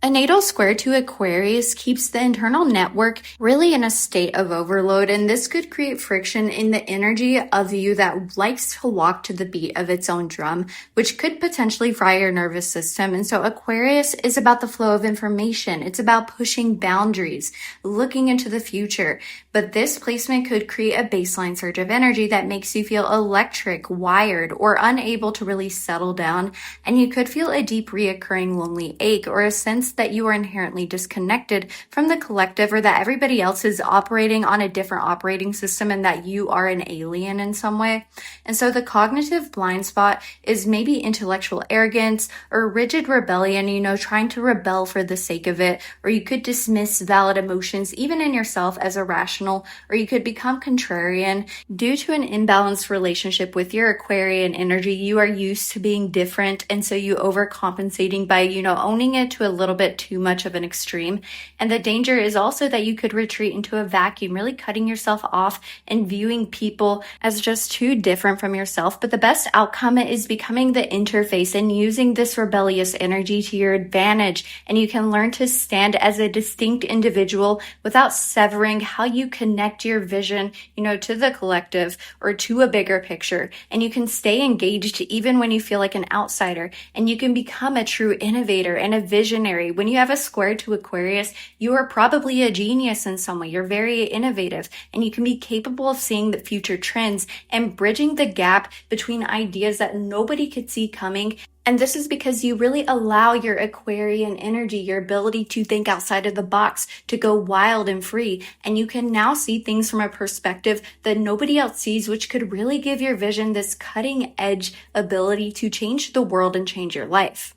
A natal square to Aquarius keeps the internal network really in a state of overload, and this could create friction in the energy of you that likes to walk to the beat of its own drum, which could potentially fry your nervous system. And so Aquarius is about the flow of information. It's about pushing boundaries, looking into the future. But this placement could create a baseline surge of energy that makes you feel electric, wired, or unable to really settle down. And you could feel a deep reoccurring lonely ache, or a sense that you are inherently disconnected from the collective, or that everybody else is operating on a different operating system and that you are an alien in some way. And so the cognitive blind spot is maybe intellectual arrogance or rigid rebellion, trying to rebel for the sake of it, or you could dismiss valid emotions even in yourself as irrational, or you could become contrarian due to an imbalanced relationship with your Aquarian energy. You are used to being different, and so you overcompensating by, owning it to a little bit too much of an extreme. And the danger is also that you could retreat into a vacuum, really cutting yourself off and viewing people as just too different from yourself. But the best outcome is becoming the interface and using this rebellious energy to your advantage. And you can learn to stand as a distinct individual without severing how you connect your vision, to the collective or to a bigger picture. And you can stay engaged even when you feel like an outsider. And you can become a true innovator and a visionary. When you have a square to Aquarius, you are probably a genius in some way. You're very innovative, and you can be capable of seeing the future trends and bridging the gap between ideas that nobody could see coming. And this is because you really allow your Aquarian energy, your ability to think outside of the box, to go wild and free. And you can now see things from a perspective that nobody else sees, which could really give your vision this cutting edge ability to change the world and change your life.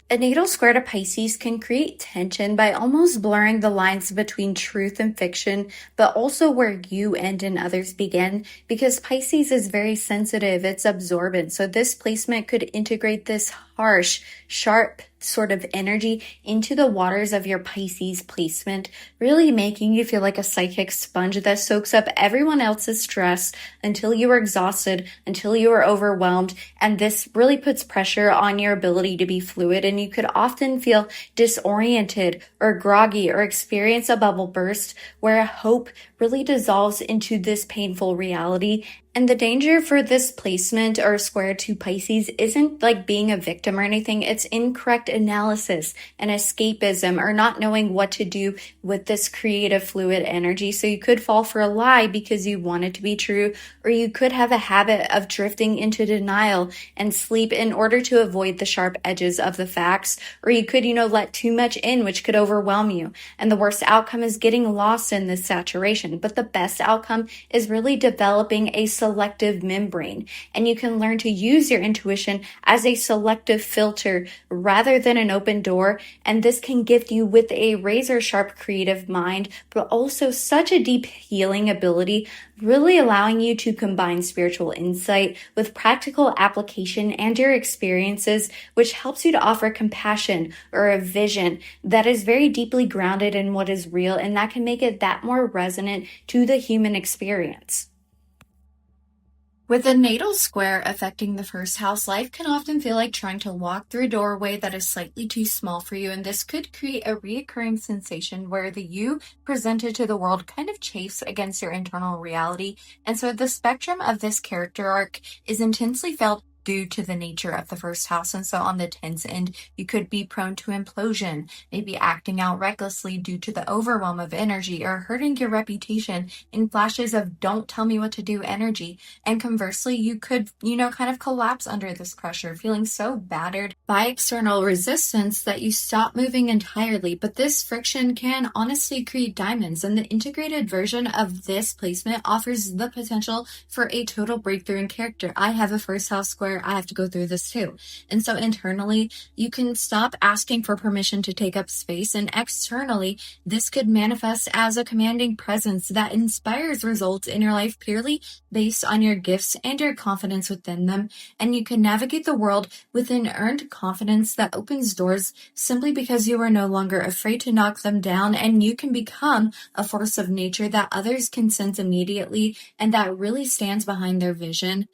A natal square to Pisces can create tension by almost blurring the lines between truth and fiction, but also where you end and others begin, because Pisces is very sensitive, it's absorbent. So this placement could integrate this harsh, sharp sort of energy into the waters of your Pisces placement, really making you feel like a psychic sponge that soaks up everyone else's stress until you are exhausted, until you are overwhelmed. And this really puts pressure on your ability to be fluid, and you could often feel disoriented or groggy or experience a bubble burst where hope really dissolves into this painful reality. And the danger for this placement or square to Pisces isn't like being a victim or anything. It's incorrect analysis and escapism, or not knowing what to do with this creative fluid energy. So you could fall for a lie because you want it to be true, or you could have a habit of drifting into denial and sleep in order to avoid the sharp edges of the facts, or you could, let too much in, which could overwhelm you. And the worst outcome is getting lost in this saturation. But the best outcome is really developing a selective membrane, and you can learn to use your intuition as a selective filter rather than an open door. And this can gift you with a razor sharp creative mind, but also such a deep healing ability, really allowing you to combine spiritual insight with practical application and your experiences, which helps you to offer compassion or a vision that is very deeply grounded in what is real, and that can make it that more resonant to the human experience. With a natal square affecting the first house, life can often feel like trying to walk through a doorway that is slightly too small for you, and this could create a reoccurring sensation where the you presented to the world kind of chafes against your internal reality. And so the spectrum of this character arc is intensely felt due to the nature of the first house. And so on the tense end, you could be prone to implosion, maybe acting out recklessly due to the overwhelm of energy, or hurting your reputation in flashes of don't tell me what to do energy. And conversely, you could, kind of collapse under this pressure, feeling so battered by external resistance that you stop moving entirely. But this friction can honestly create diamonds, and the integrated version of this placement offers the potential for a total breakthrough in character. I have a first house square. I have to go through this too. And so internally, you can stop asking for permission to take up space, and externally, this could manifest as a commanding presence that inspires results in your life purely based on your gifts and your confidence within them. And you can navigate the world with an earned confidence that opens doors simply because you are no longer afraid to knock them down, and you can become a force of nature that others can sense immediately and that really stands behind their vision.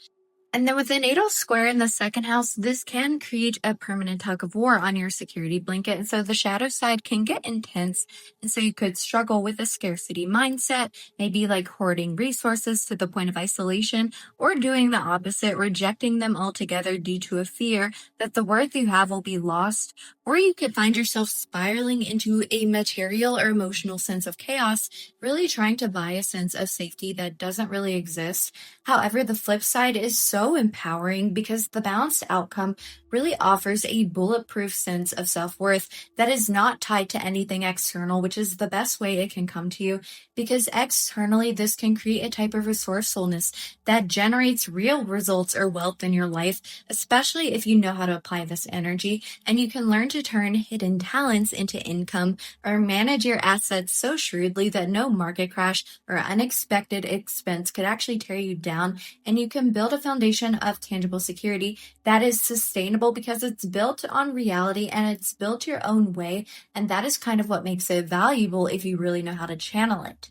And then with a natal square in the second house, this can create a permanent tug of war on your security blanket. And so the shadow side can get intense. And so you could struggle with a scarcity mindset, maybe like hoarding resources to the point of isolation, or doing the opposite, rejecting them altogether due to a fear that the worth you have will be lost. Or you could find yourself spiraling into a material or emotional sense of chaos, really trying to buy a sense of safety that doesn't really exist. However, the flip side is so empowering because the balanced outcome really offers a bulletproof sense of self-worth that is not tied to anything external, which is the best way it can come to you, because externally this can create a type of resourcefulness that generates real results or wealth in your life, especially if you know how to apply this energy. And you can learn to turn hidden talents into income, or manage your assets so shrewdly that no market crash or unexpected expense could actually tear you down. And you can build a foundation of tangible security that is sustainable because it's built on reality and it's built your own way. And that is kind of what makes it valuable if you really know how to channel it.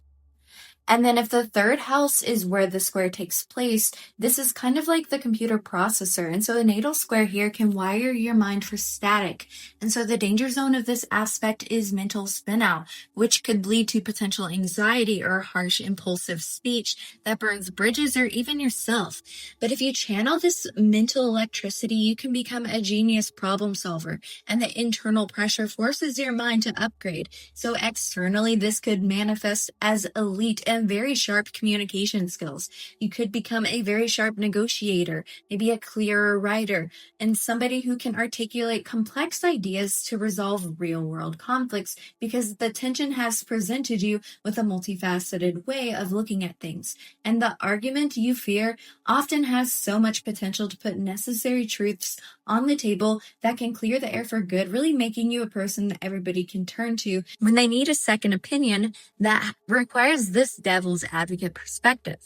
And then if the third house is where the square takes place, this is kind of like the computer processor. And so a natal square here can wire your mind for static. And so the danger zone of this aspect is mental spinout, which could lead to potential anxiety or harsh impulsive speech that burns bridges or even yourself. But if you channel this mental electricity, you can become a genius problem solver. And the internal pressure forces your mind to upgrade. So externally, this could manifest as elite and very sharp communication skills. You could become a very sharp negotiator, maybe a clearer writer, and somebody who can articulate complex ideas to resolve real-world conflicts because the tension has presented you with a multifaceted way of looking at things. And the argument you fear often has so much potential to put necessary truths on the table that can clear the air for good, really making you a person that everybody can turn to when they need a second opinion that requires this devil's advocate perspective.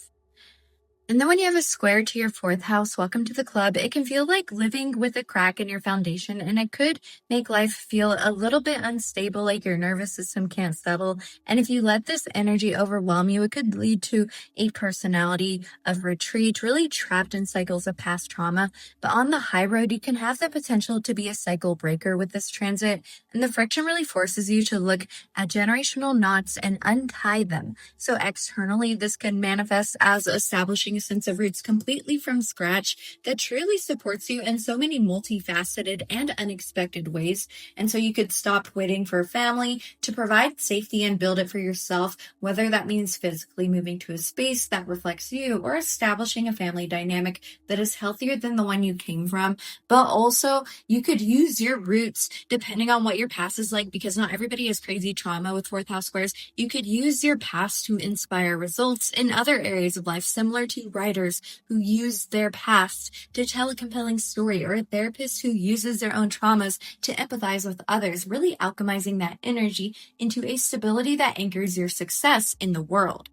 And then when you have a square to your fourth house, welcome to the club. It can feel like living with a crack in your foundation, and it could make life feel a little bit unstable, like your nervous system can't settle. And if you let this energy overwhelm you, it could lead to a personality of retreat, really trapped in cycles of past trauma. But on the high road, you can have the potential to be a cycle breaker with this transit, and the friction really forces you to look at generational knots and untie them. So externally, this can manifest as establishing a sense of roots completely from scratch that truly supports you in so many multifaceted and unexpected ways. And so you could stop waiting for a family to provide safety and build it for yourself, whether that means physically moving to a space that reflects you or establishing a family dynamic that is healthier than the one you came from. But also, you could use your roots depending on what your past is like, because not everybody has crazy trauma with fourth house squares. You could use your past to inspire results in other areas of life, similar to writers who use their past to tell a compelling story, or a therapist who uses their own traumas to empathize with others, really alchemizing that energy into a stability that anchors your success in the world.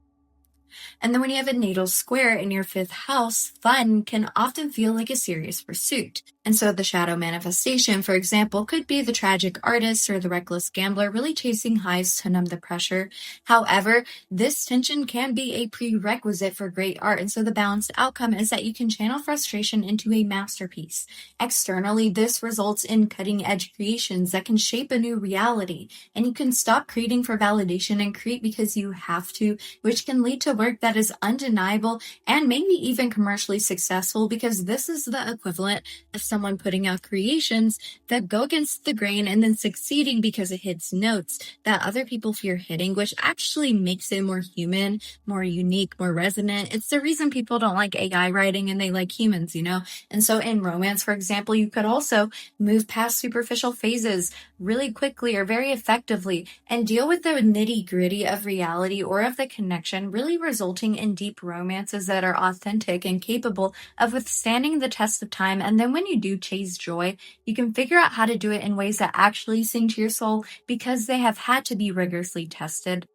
And then when you have a natal square in your fifth house, fun can often feel like a serious pursuit. And so the shadow manifestation, for example, could be the tragic artist or the reckless gambler really chasing highs to numb the pressure. However, this tension can be a prerequisite for great art. And so the balanced outcome is that you can channel frustration into a masterpiece. Externally, this results in cutting edge creations that can shape a new reality. And you can stop creating for validation and create because you have to, which can lead to work that is undeniable and maybe even commercially successful, because this is the equivalent of someone putting out creations that go against the grain and then succeeding because it hits notes that other people fear hitting, which actually makes it more human, more unique, more resonant. It's the reason people don't like AI writing and they like humans, you know? And so in romance, for example, you could also move past superficial phases really quickly or very effectively and deal with the nitty-gritty of reality or of the connection, really resulting in deep romances that are authentic and capable of withstanding the test of time. And then when you do chase joy, you can figure out how to do it in ways that actually sing to your soul because they have had to be rigorously tested.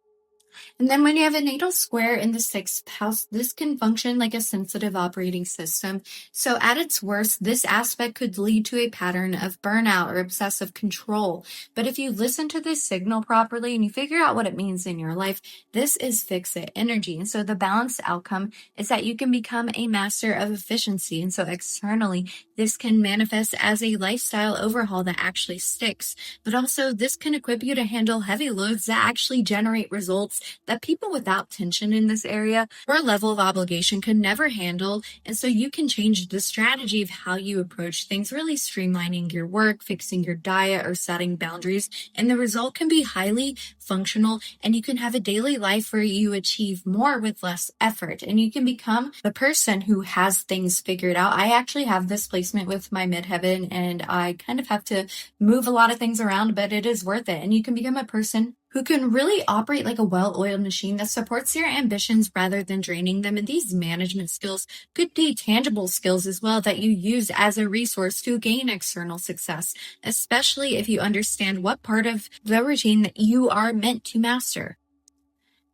And then when you have a natal square in the sixth house, this can function like a sensitive operating system. So at its worst, this aspect could lead to a pattern of burnout or obsessive control. But if you listen to this signal properly and you figure out what it means in your life, this is fix-it energy. And so the balanced outcome is that you can become a master of efficiency. And so externally, this can manifest as a lifestyle overhaul that actually sticks. But also, this can equip you to handle heavy loads that actually generate results that people without tension in this area or a level of obligation could never handle. And so you can change the strategy of how you approach things, really streamlining your work, fixing your diet, or setting boundaries. And the result can be highly functional, and you can have a daily life where you achieve more with less effort, and you can become the person who has things figured out. I actually have this placement with my midheaven, and I kind of have to move a lot of things around, but it is worth it. And you can become a person who can really operate like a well-oiled machine that supports your ambitions rather than draining them. And these management skills could be tangible skills as well that you use as a resource to gain external success, especially if you understand what part of the routine that you are meant to master.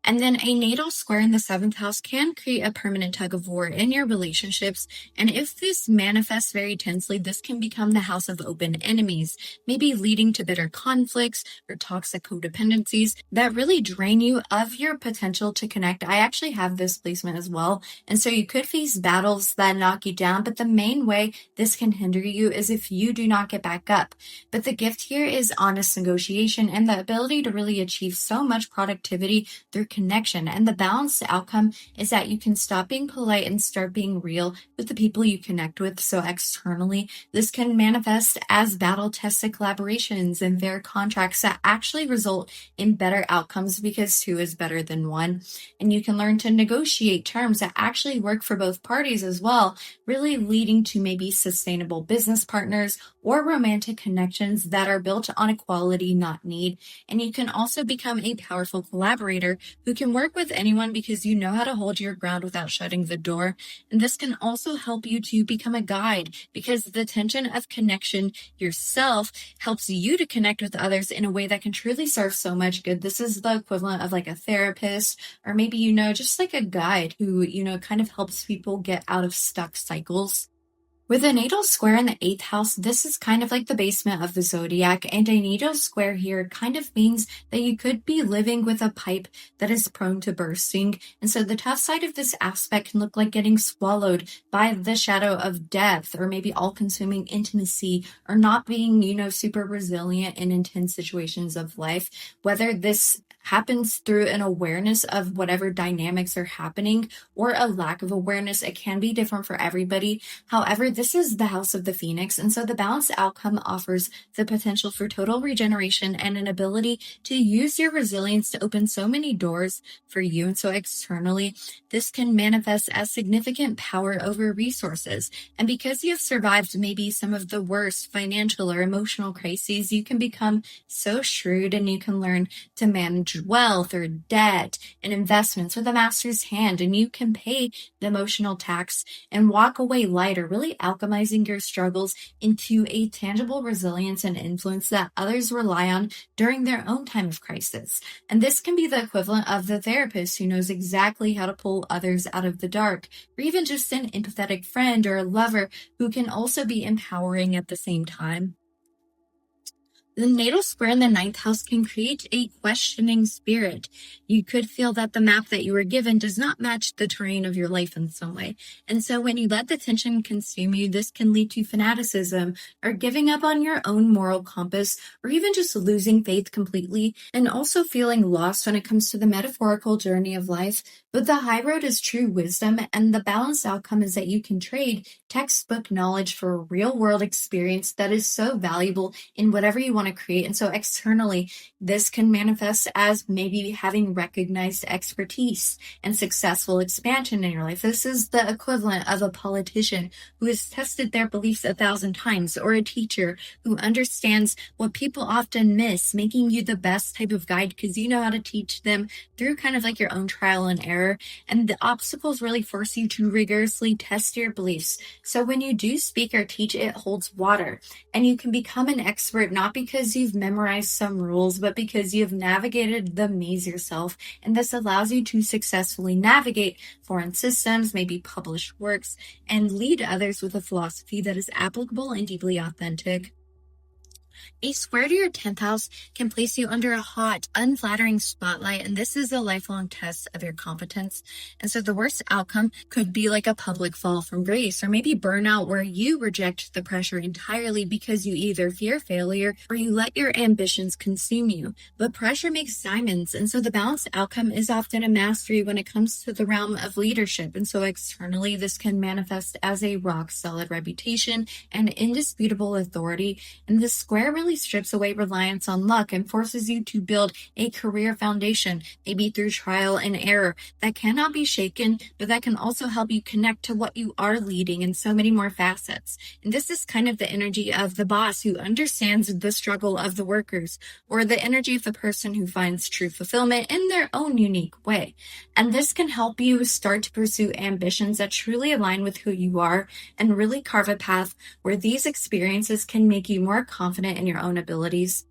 And then a natal square in the seventh house can create a permanent tug of war in your relationships. And if this manifests very tensely, this can become the house of open enemies, maybe leading to bitter conflicts or toxic codependencies that really drain you of your potential to connect. I actually have this placement as well. And so you could face battles that knock you down, but the main way this can hinder you is if you do not get back up. But the gift here is honest negotiation and the ability to really achieve so much productivity through connection. And the balanced outcome is that you can stop being polite and start being real with the people you connect with. So externally, this can manifest as battle-tested collaborations and fair contracts that actually result in better outcomes because two is better than one. And you can learn to negotiate terms that actually work for both parties as well, really leading to maybe sustainable business partners or romantic connections that are built on equality, not need. And you can also become a powerful collaborator who can work with anyone because you know how to hold your ground without shutting the door. And this can also help you to become a guide because the tension of connection yourself helps you to connect with others in a way that can truly serve so much good. This is the equivalent of like a therapist, or maybe, just like a guide who, kind of helps people get out of stuck cycles. With a natal square in the 8th house, this is kind of like the basement of the zodiac, and a natal square here kind of means that you could be living with a pipe that is prone to bursting. And so the tough side of this aspect can look like getting swallowed by the shadow of death, or maybe all-consuming intimacy, or not being, super resilient in intense situations of life. Whether this happens through an awareness of whatever dynamics are happening or a lack of awareness, it can be different for everybody. However, this is the house of the Phoenix, and so the balanced outcome offers the potential for total regeneration and an ability to use your resilience to open so many doors for you. And so externally, this can manifest as significant power over resources. And because you have survived maybe some of the worst financial or emotional crises, you can become so shrewd and you can learn to manage wealth or debt and investments with a master's hand, and you can pay the emotional tax and walk away lighter, really alchemizing your struggles into a tangible resilience and influence that others rely on during their own time of crisis. And this can be the equivalent of the therapist who knows exactly how to pull others out of the dark, or even just an empathetic friend or a lover who can also be empowering at the same time. The natal square in the 9th house can create a questioning spirit. You could feel that the map that you were given does not match the terrain of your life in some way. And so when you let the tension consume you, this can lead to fanaticism or giving up on your own moral compass, or even just losing faith completely, and also feeling lost when it comes to the metaphorical journey of life. But the high road is true wisdom, and the balanced outcome is that you can trade textbook knowledge for a real-world experience that is so valuable in whatever you want to create. And so externally, this can manifest as maybe having recognized expertise and successful expansion in your life. This is the equivalent of a politician who has tested their beliefs 1,000 times, or a teacher who understands what people often miss, making you the best type of guide because you know how to teach them through kind of like your own trial and error. And the obstacles really force you to rigorously test your beliefs. So when you do speak or teach, it holds water, and you can become an expert not because you've memorized some rules, but because you've navigated the maze yourself. And this allows you to successfully navigate foreign systems, maybe publish works, and lead others with a philosophy that is applicable and deeply authentic. A square to your 10th house can place you under a hot, unflattering spotlight, and this is a lifelong test of your competence. And so the worst outcome could be like a public fall from grace, or maybe burnout where you reject the pressure entirely because you either fear failure or you let your ambitions consume you. But pressure makes diamonds, and so the balanced outcome is often a mastery when it comes to the realm of leadership. And so externally, this can manifest as a rock-solid reputation and indisputable authority, and this square really strips away reliance on luck and forces you to build a career foundation, maybe through trial and error, that cannot be shaken, but that can also help you connect to what you are leading in so many more facets. And this is kind of the energy of the boss who understands the struggle of the workers, or the energy of the person who finds true fulfillment in their own unique way. And this can help you start to pursue ambitions that truly align with who you are, and really carve a path where these experiences can make you more confident in your own abilities.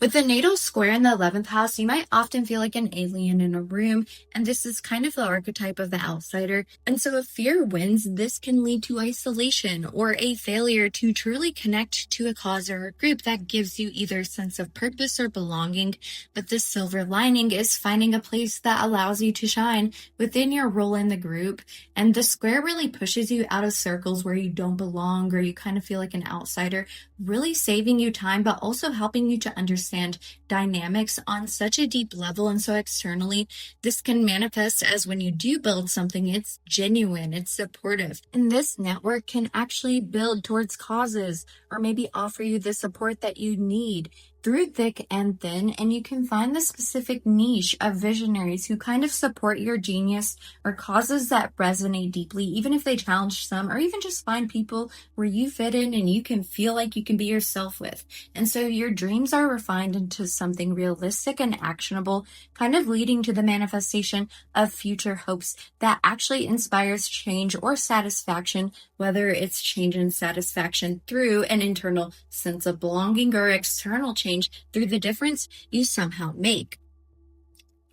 With the natal square in the 11th house, you might often feel like an alien in a room, and this is kind of the archetype of the outsider. And so if fear wins, this can lead to isolation or a failure to truly connect to a cause or a group that gives you either a sense of purpose or belonging. But the silver lining is finding a place that allows you to shine within your role in the group. And the square really pushes you out of circles where you don't belong or you kind of feel like an outsider, really saving you time, but also helping you to understand dynamics on such a deep level. And so externally, this can manifest as when you do build something, it's genuine, it's supportive. And this network can actually build towards causes or maybe offer you the support that you need through thick and thin, and you can find the specific niche of visionaries who kind of support your genius or causes that resonate deeply, even if they challenge some, or even just find people where you fit in and you can feel like you can be yourself with. And so your dreams are refined into something realistic and actionable, kind of leading to the manifestation of future hopes that actually inspires change or satisfaction, whether it's change and satisfaction through an internal sense of belonging or external change through the difference you somehow make.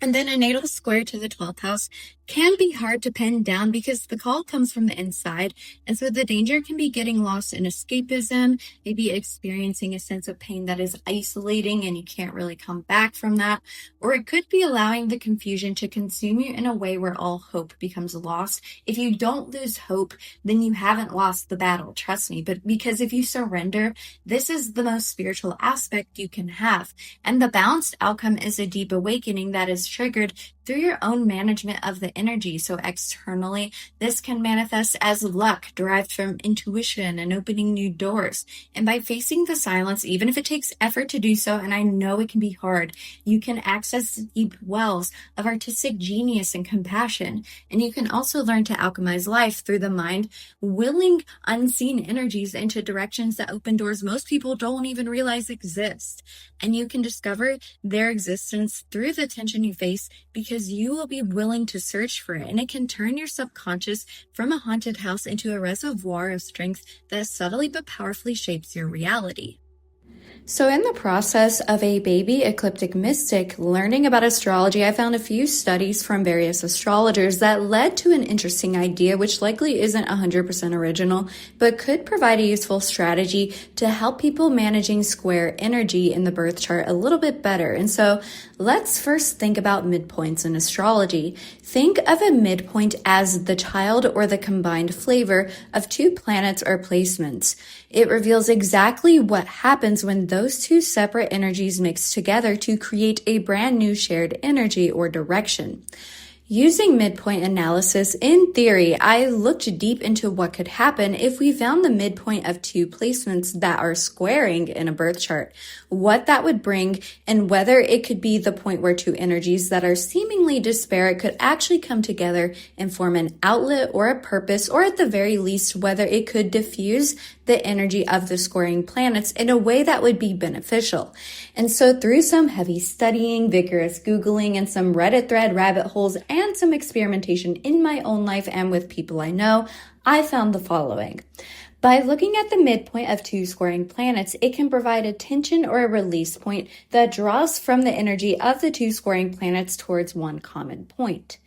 And then a natal square to the 12th house can be hard to pin down because the call comes from the inside. And so the danger can be getting lost in escapism, maybe experiencing a sense of pain that is isolating and you can't really come back from that. Or it could be allowing the confusion to consume you in a way where all hope becomes lost. If you don't lose hope, then you haven't lost the battle, trust me. But because if you surrender, this is the most spiritual aspect you can have. And the balanced outcome is a deep awakening that is triggered through your own management of the energy. So externally, this can manifest as luck derived from intuition and opening new doors. And by facing the silence, even if it takes effort to do so, and I know it can be hard, you can access deep wells of artistic genius and compassion. And you can also learn to alchemize life through the mind, willing unseen energies into directions that open doors most people don't even realize exist. And you can discover their existence through the tension you face because you will be willing to search for it. And it can turn your subconscious from a haunted house into a reservoir of strength that subtly but powerfully shapes your reality. So in the process of a baby ecliptic mystic learning about astrology, I found a few studies from various astrologers that led to an interesting idea, which likely isn't 100% original, but could provide a useful strategy to help people managing square energy in the birth chart a little bit better. And so let's first think about midpoints in astrology. Think of a midpoint as the child or the combined flavor of two planets or placements. It reveals exactly what happens when those two separate energies mix together to create a brand new shared energy or direction. Using midpoint analysis, in theory, I looked deep into what could happen if we found the midpoint of two placements that are squaring in a birth chart, what that would bring, and whether it could be the point where two energies that are seemingly disparate could actually come together and form an outlet or a purpose, or at the very least, whether it could diffuse the energy of the squaring planets in a way that would be beneficial. And so through some heavy studying, vigorous Googling, and some Reddit thread rabbit holes, and some experimentation in my own life and with people I know, I found the following. By looking at the midpoint of two squaring planets, it can provide a tension or a release point that draws from the energy of the two squaring planets towards one common point.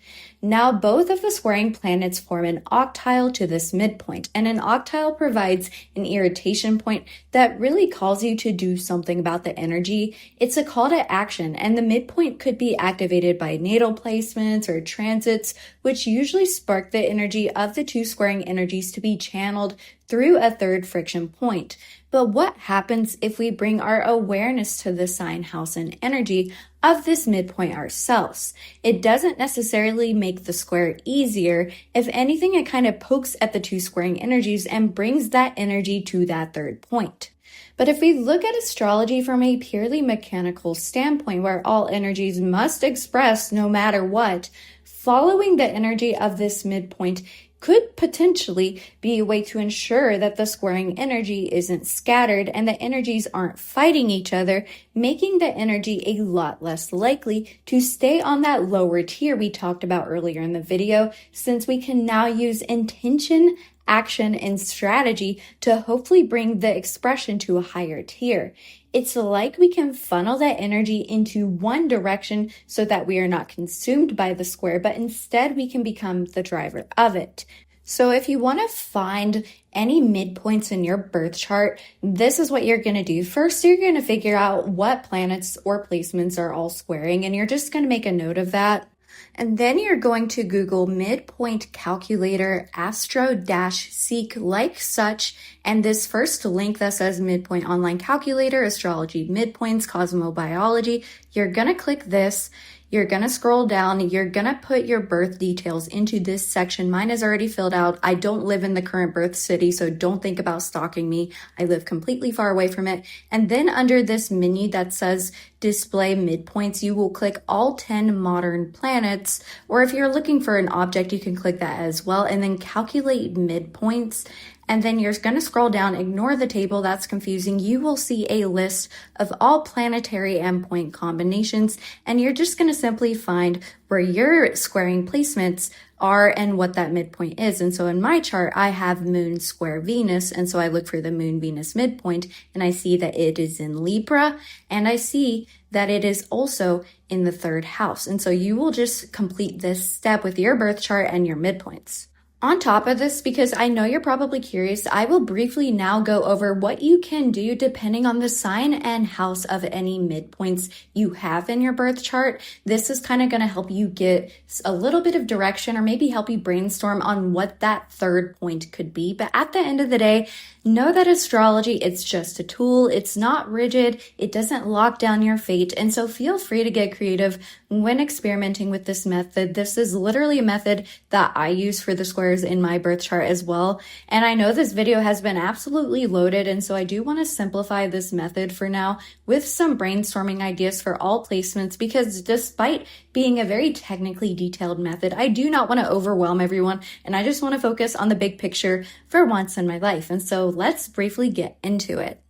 Now, both of the squaring planets form an octile to this midpoint, and an octile provides an irritation point that really calls you to do something about the energy. It's a call to action, and the midpoint could be activated by natal placements or transits, which usually spark the energy of the two squaring energies to be channeled through a third friction point. But what happens if we bring our awareness to the sign, house, and energy of this midpoint ourselves? It doesn't necessarily make the square easier. If anything, it kind of pokes at the two squaring energies and brings that energy to that third point. But if we look at astrology from a purely mechanical standpoint where all energies must express no matter what, following the energy of this midpoint could potentially be a way to ensure that the squaring energy isn't scattered and the energies aren't fighting each other, making the energy a lot less likely to stay on that lower tier we talked about earlier in the video, since we can now use intention, action, and strategy to hopefully bring the expression to a higher tier. It's like we can funnel that energy into one direction so that we are not consumed by the square, but instead we can become the driver of it. So if you want to find any midpoints in your birth chart, this is what you're going to do. First, you're going to figure out what planets or placements are all squaring, and you're just going to make a note of that. And then you're going to Google Midpoint Calculator Astro-Seek like such. And this first link that says Midpoint Online Calculator, Astrology, Midpoints, Cosmobiology, you're going to click this. You're going to scroll down. You're going to put your birth details into this section. Mine is already filled out. I don't live in the current birth city, so don't think about stalking me. I live completely far away from it. And then under this menu that says Display Midpoints, you will click all 10 modern planets. Or if you're looking for an object, you can click that as well. And then calculate midpoints. And then you're going to scroll down, ignore the table, that's confusing. You will see a list of all planetary endpoint combinations, and you're just going to simply find where your squaring placements are and what that midpoint is. And so in my chart, I have Moon square Venus, and so I look for the Moon Venus midpoint, and I see that it is in Libra, and I see that it is also in the 3rd house. And so you will just complete this step with your birth chart and your midpoints. On top of this, because I know you're probably curious, I will briefly now go over what you can do depending on the sign and house of any midpoints you have in your birth chart. This is kind of going to help you get a little bit of direction or maybe help you brainstorm on what that 3rd point could be. But at the end of the day, know that astrology, it's just a tool. It's not rigid. It doesn't lock down your fate. And so feel free to get creative when experimenting with this method. This is literally a method that I use for the squares in my birth chart as well. And I know this video has been absolutely loaded, and so I do want to simplify this method for now with some brainstorming ideas for all placements, because despite being a very technically detailed method, I do not want to overwhelm everyone, and I just want to focus on the big picture for once in my life. And so let's briefly get into it.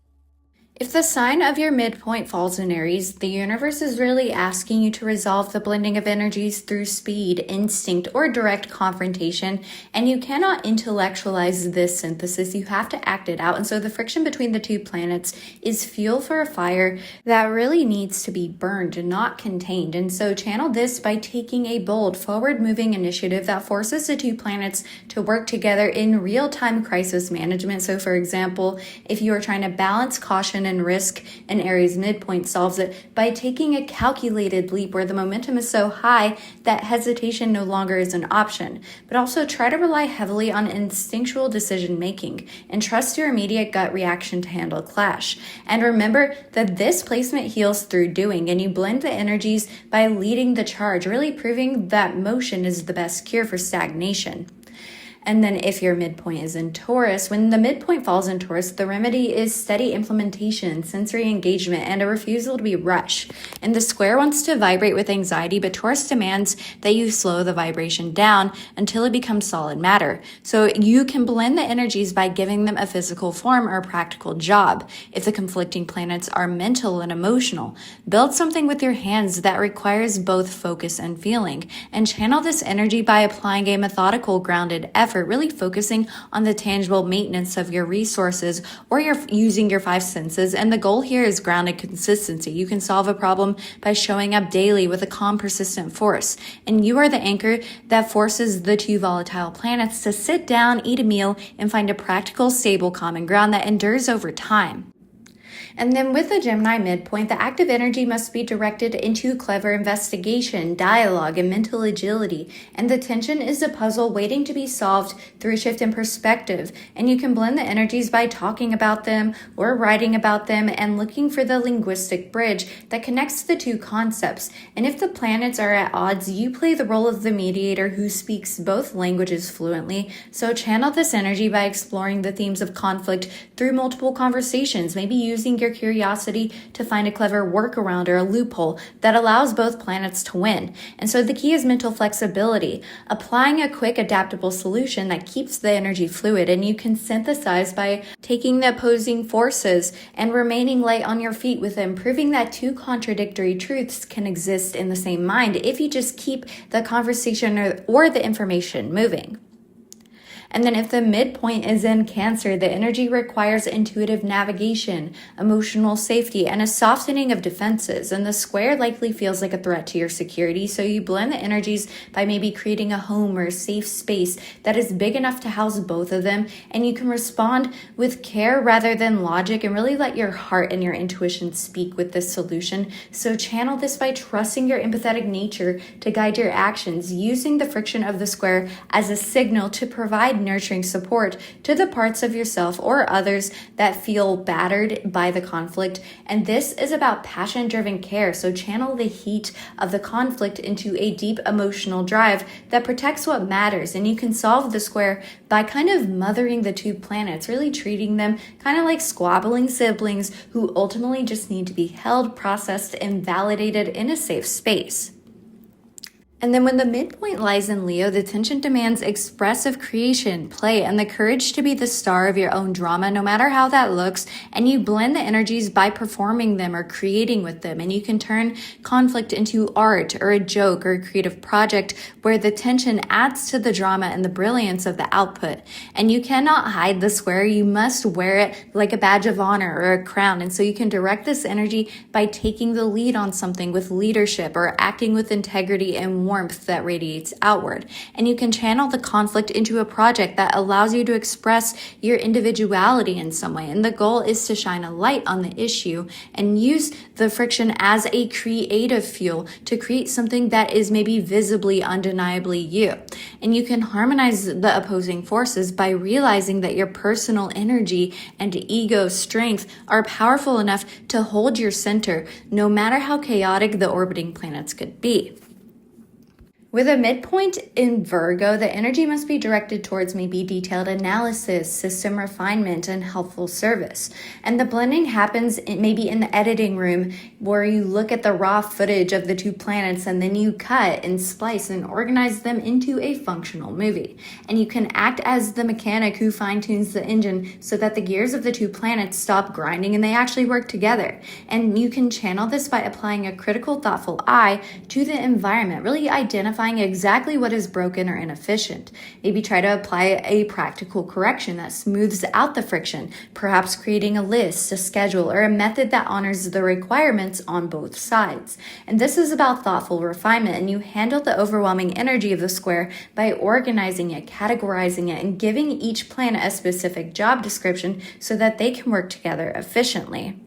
If the sign of your midpoint falls in Aries, the universe is really asking you to resolve the blending of energies through speed, instinct, or direct confrontation, and you cannot intellectualize this synthesis. You have to act it out. And so the friction between the two planets is fuel for a fire that really needs to be burned, not contained. And so channel this by taking a bold, forward-moving initiative that forces the two planets to work together in real-time crisis management. So for example, if you are trying to balance caution and risk, an Aries midpoint solves it by taking a calculated leap where the momentum is so high that hesitation no longer is an option. But also try to rely heavily on instinctual decision making and trust your immediate gut reaction to handle a clash. And remember that this placement heals through doing, and you blend the energies by leading the charge, really proving that motion is the best cure for stagnation. And then if your midpoint is in Taurus, when the midpoint falls in Taurus, the remedy is steady implementation, sensory engagement, and a refusal to be rushed. And the square wants to vibrate with anxiety, but Taurus demands that you slow the vibration down until it becomes solid matter. So you can blend the energies by giving them a physical form or a practical job. If the conflicting planets are mental and emotional, build something with your hands that requires both focus and feeling. And channel this energy by applying a methodical, grounded effort, really focusing on the tangible maintenance of your resources, or you're using your 5 senses. And the goal here is grounded consistency. You can solve a problem by showing up daily with a calm, persistent force. And you are the anchor that forces the two volatile planets to sit down, eat a meal, and find a practical, stable, common ground that endures over time. And then with the Gemini midpoint, the active energy must be directed into clever investigation, dialogue, and mental agility. And the tension is a puzzle waiting to be solved through a shift in perspective. And you can blend the energies by talking about them or writing about them and looking for the linguistic bridge that connects the two concepts. And if the planets are at odds, you play the role of the mediator who speaks both languages fluently. So channel this energy by exploring the themes of conflict through multiple conversations, maybe using your curiosity to find a clever workaround or a loophole that allows both planets to win. And so the key is mental flexibility, applying a quick adaptable solution that keeps the energy fluid. And you can synthesize by taking the opposing forces and remaining light on your feet with them, proving that two contradictory truths can exist in the same mind if you just keep the conversation or the information moving. And then if the midpoint is in Cancer, the energy requires intuitive navigation, emotional safety, and a softening of defenses. And the square likely feels like a threat to your security, so you blend the energies by maybe creating a home or a safe space that is big enough to house both of them, and you can respond with care rather than logic and really let your heart and your intuition speak with this solution. So channel this by trusting your empathetic nature to guide your actions, using the friction of the square as a signal to provide nurturing support to the parts of yourself or others that feel battered by the conflict. And this is about passion-driven care, so channel the heat of the conflict into a deep emotional drive that protects what matters. And you can solve the square by kind of mothering the two planets, really treating them kind of like squabbling siblings who ultimately just need to be held, processed, and validated in a safe space. And then when the midpoint lies in Leo, the tension demands expressive creation, play, and the courage to be the star of your own drama, no matter how that looks. And you blend the energies by performing them or creating with them. And you can turn conflict into art or a joke or a creative project where the tension adds to the drama and the brilliance of the output. And you cannot hide the square. You must wear it like a badge of honor or a crown. And so you can direct this energy by taking the lead on something with leadership or acting with integrity and warmth that radiates outward. And you can channel the conflict into a project that allows you to express your individuality in some way. And the goal is to shine a light on the issue and use the friction as a creative fuel to create something that is maybe visibly, undeniably you. And you can harmonize the opposing forces by realizing that your personal energy and ego strength are powerful enough to hold your center, no matter how chaotic the orbiting planets could be. With a midpoint in Virgo, the energy must be directed towards maybe detailed analysis, system refinement, and helpful service. And the blending happens maybe in the editing room where you look at the raw footage of the two planets and then you cut and splice and organize them into a functional movie. And you can act as the mechanic who fine-tunes the engine so that the gears of the two planets stop grinding and they actually work together. And you can channel this by applying a critical, thoughtful eye to the environment, really identifying exactly what is broken or inefficient. Maybe try to apply a practical correction that smooths out the friction, perhaps creating a list, a schedule, or a method that honors the requirements on both sides. And this is about thoughtful refinement, and you handle the overwhelming energy of the square by organizing it, categorizing it, and giving each planet a specific job description so that they can work together efficiently.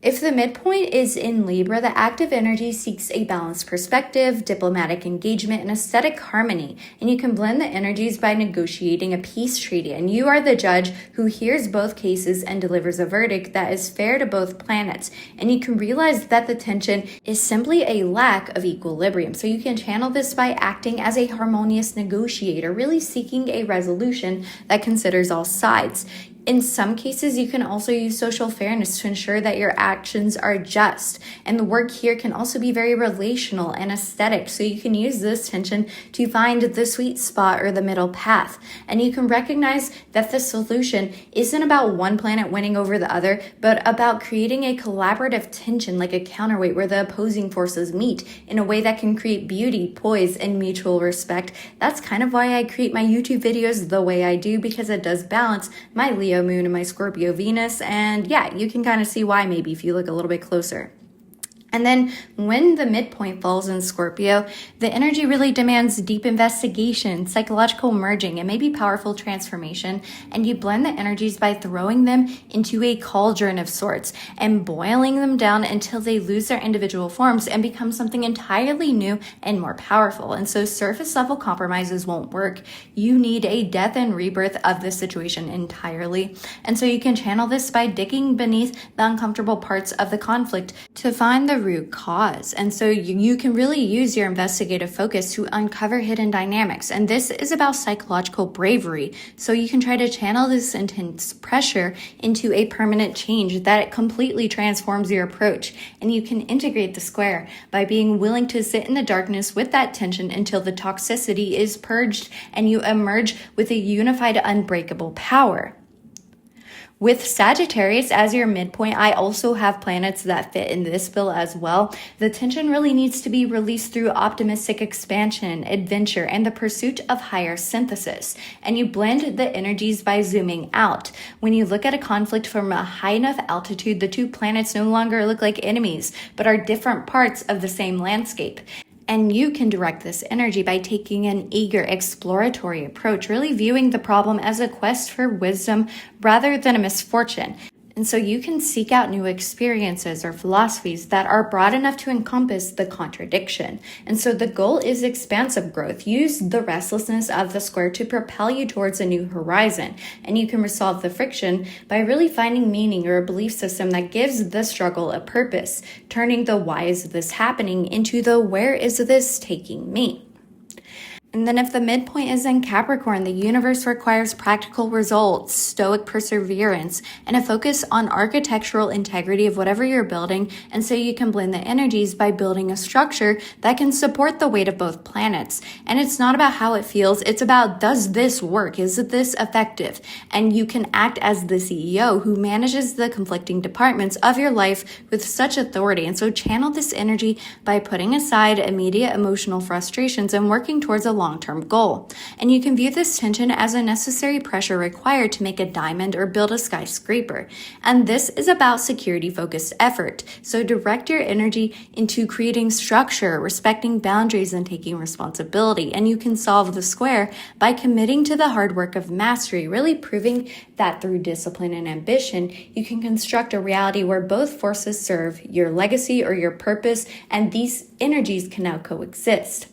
If the midpoint is in Libra, the active energy seeks a balanced perspective, diplomatic engagement, and aesthetic harmony. And you can blend the energies by negotiating a peace treaty. And you are the judge who hears both cases and delivers a verdict that is fair to both planets. And you can realize that the tension is simply a lack of equilibrium. So you can channel this by acting as a harmonious negotiator, really seeking a resolution that considers all sides. In some cases, you can also use social fairness to ensure that your actions are just. And the work here can also be very relational and aesthetic. So you can use this tension to find the sweet spot or the middle path. And you can recognize that the solution isn't about one planet winning over the other, but about creating a collaborative tension like a counterweight where the opposing forces meet in a way that can create beauty, poise, and mutual respect. That's kind of why I create my YouTube videos the way I do, because it does balance my Leo moon and my Scorpio Venus. And yeah, you can kind of see why maybe if you look a little bit closer. And then when the midpoint falls in Scorpio, the energy really demands deep investigation, psychological merging, and maybe powerful transformation. And you blend the energies by throwing them into a cauldron of sorts and boiling them down until they lose their individual forms and become something entirely new and more powerful. And so surface level compromises won't work. You need a death and rebirth of the situation entirely. And so you can channel this by digging beneath the uncomfortable parts of the conflict to find the root cause. And so you can really use your investigative focus to uncover hidden dynamics. And this is about psychological bravery. So you can try to channel this intense pressure into a permanent change that completely transforms your approach. And you can integrate the square by being willing to sit in the darkness with that tension until the toxicity is purged and you emerge with a unified, unbreakable power. With Sagittarius as your midpoint, I also have planets that fit in this bill as well. The tension really needs to be released through optimistic expansion, adventure, and the pursuit of higher synthesis. And you blend the energies by zooming out. When you look at a conflict from a high enough altitude, the two planets no longer look like enemies, but are different parts of the same landscape. And you can direct this energy by taking an eager, exploratory approach, really viewing the problem as a quest for wisdom rather than a misfortune. And so you can seek out new experiences or philosophies that are broad enough to encompass the contradiction. And so the goal is expansive growth. Use the restlessness of the square to propel you towards a new horizon. And you can resolve the friction by really finding meaning or a belief system that gives the struggle a purpose, turning the why is this happening into the where is this taking me. And then if the midpoint is in Capricorn, the universe requires practical results, stoic perseverance, and a focus on architectural integrity of whatever you're building. And so you can blend the energies by building a structure that can support the weight of both planets. And it's not about how it feels. It's about, does this work? Is this effective? And you can act as the CEO who manages the conflicting departments of your life with such authority. And so channel this energy by putting aside immediate emotional frustrations and working towards a long-term goal. And you can view this tension as a necessary pressure required to make a diamond or build a skyscraper. And this is about security-focused effort. So direct your energy into creating structure, respecting boundaries, and taking responsibility. And you can solve the square by committing to the hard work of mastery, really proving that through discipline and ambition, you can construct a reality where both forces serve your legacy or your purpose, and these energies can now coexist.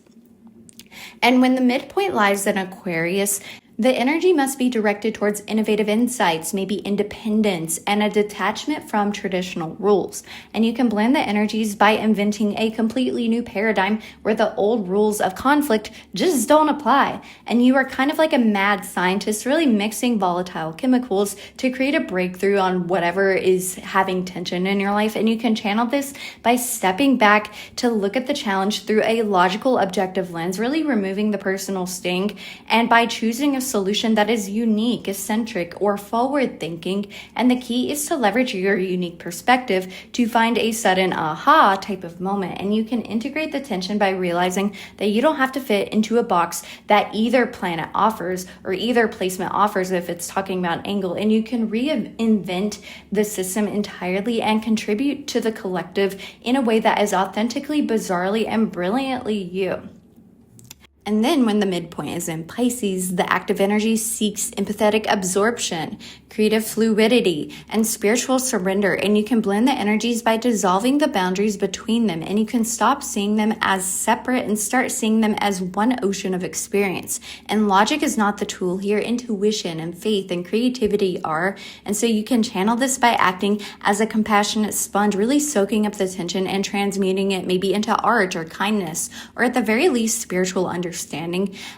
And when the midpoint lies in Aquarius, the energy must be directed towards innovative insights, maybe independence, and a detachment from traditional rules. And you can blend the energies by inventing a completely new paradigm where the old rules of conflict just don't apply. And you are kind of like a mad scientist, really mixing volatile chemicals to create a breakthrough on whatever is having tension in your life. And you can channel this by stepping back to look at the challenge through a logical, objective lens, really removing the personal sting, and by choosing a solution that is unique, eccentric, or forward-thinking. And the key is to leverage your unique perspective to find a sudden aha type of moment. And you can integrate the tension by realizing that you don't have to fit into a box that either planet offers or either placement offers if it's talking about angle. And you can reinvent the system entirely and contribute to the collective in a way that is authentically, bizarrely, and brilliantly you. And then when the midpoint is in Pisces, the active energy seeks empathetic absorption, creative fluidity, and spiritual surrender. And you can blend the energies by dissolving the boundaries between them. And you can stop seeing them as separate and start seeing them as one ocean of experience. And logic is not the tool here. Intuition and faith and creativity are. And so you can channel this by acting as a compassionate sponge, really soaking up the tension and transmuting it maybe into art or kindness, or at the very least, spiritual understanding.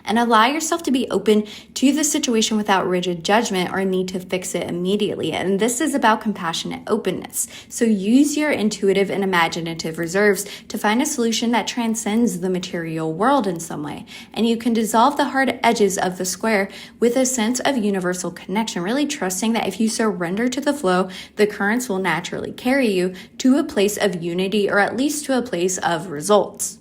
And allow yourself to be open to the situation without rigid judgment or need to fix it immediately. And this is about compassionate openness. So use your intuitive and imaginative reserves to find a solution that transcends the material world in some way. And you can dissolve the hard edges of the square with a sense of universal connection, really trusting that if you surrender to the flow, the currents will naturally carry you to a place of unity, or at least to a place of results.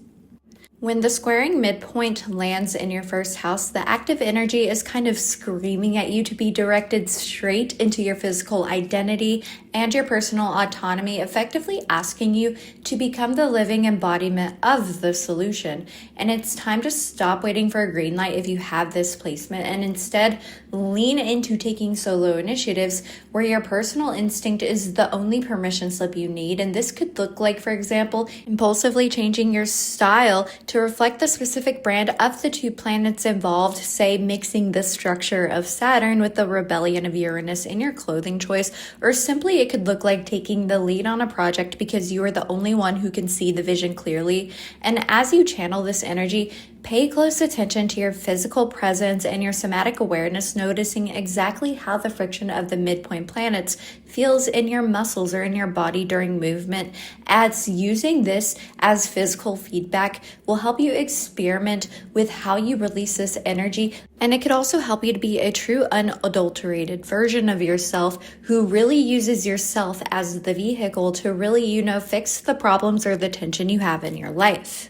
When the squaring midpoint lands in your first house, the active energy is kind of screaming at you to be directed straight into your physical identity and your personal autonomy, effectively asking you to become the living embodiment of the solution. And it's time to stop waiting for a green light if you have this placement, and instead lean into taking solo initiatives where your personal instinct is the only permission slip you need. And this could look like, for example, impulsively changing your style to reflect the specific brand of the two planets involved, say mixing the structure of Saturn with the rebellion of Uranus in your clothing choice, or simply it could look like taking the lead on a project because you are the only one who can see the vision clearly. And as you channel this energy, pay close attention to your physical presence and your somatic awareness, noticing exactly how the friction of the midpoint planets feels in your muscles or in your body during movement, as using this as physical feedback will help you experiment with how you release this energy. And it could also help you to be a true unadulterated version of yourself who really uses yourself as the vehicle to really, fix the problems or the tension you have in your life.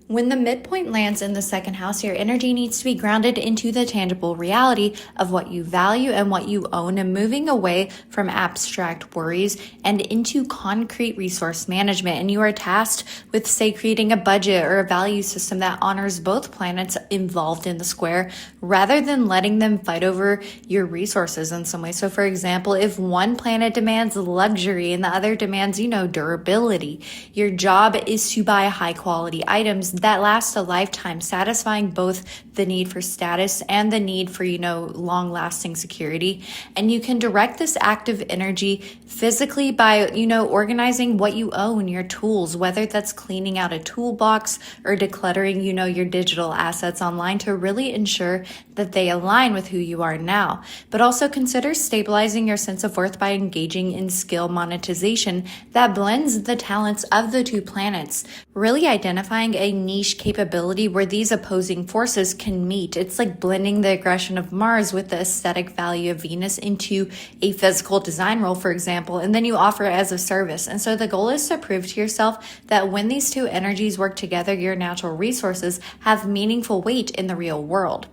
When the midpoint lands in the second house, your energy needs to be grounded into the tangible reality of what you value and what you own, and moving away from abstract worries and into concrete resource management. And you are tasked with, say, creating a budget or a value system that honors both planets involved in the square, rather than letting them fight over your resources in some way. So for example, if one planet demands luxury and the other demands, durability, your job is to buy high quality items that last a lifetime, satisfying both the need for status and the need for, long-lasting security. And you can direct this active energy physically by, organizing what you own, your tools, whether that's cleaning out a toolbox or decluttering, your digital assets online, to really ensure that they align with who you are now. But also consider stabilizing your sense of worth by engaging in skill monetization that blends the talents of the two planets, really identifying a niche capability where these opposing forces can meet. It's like blending the aggression of Mars with the aesthetic value of Venus into a physical design role, for example, and then you offer it as a service. And so the goal is to prove to yourself that when these two energies work together, your natural resources have meaningful weight in the real world.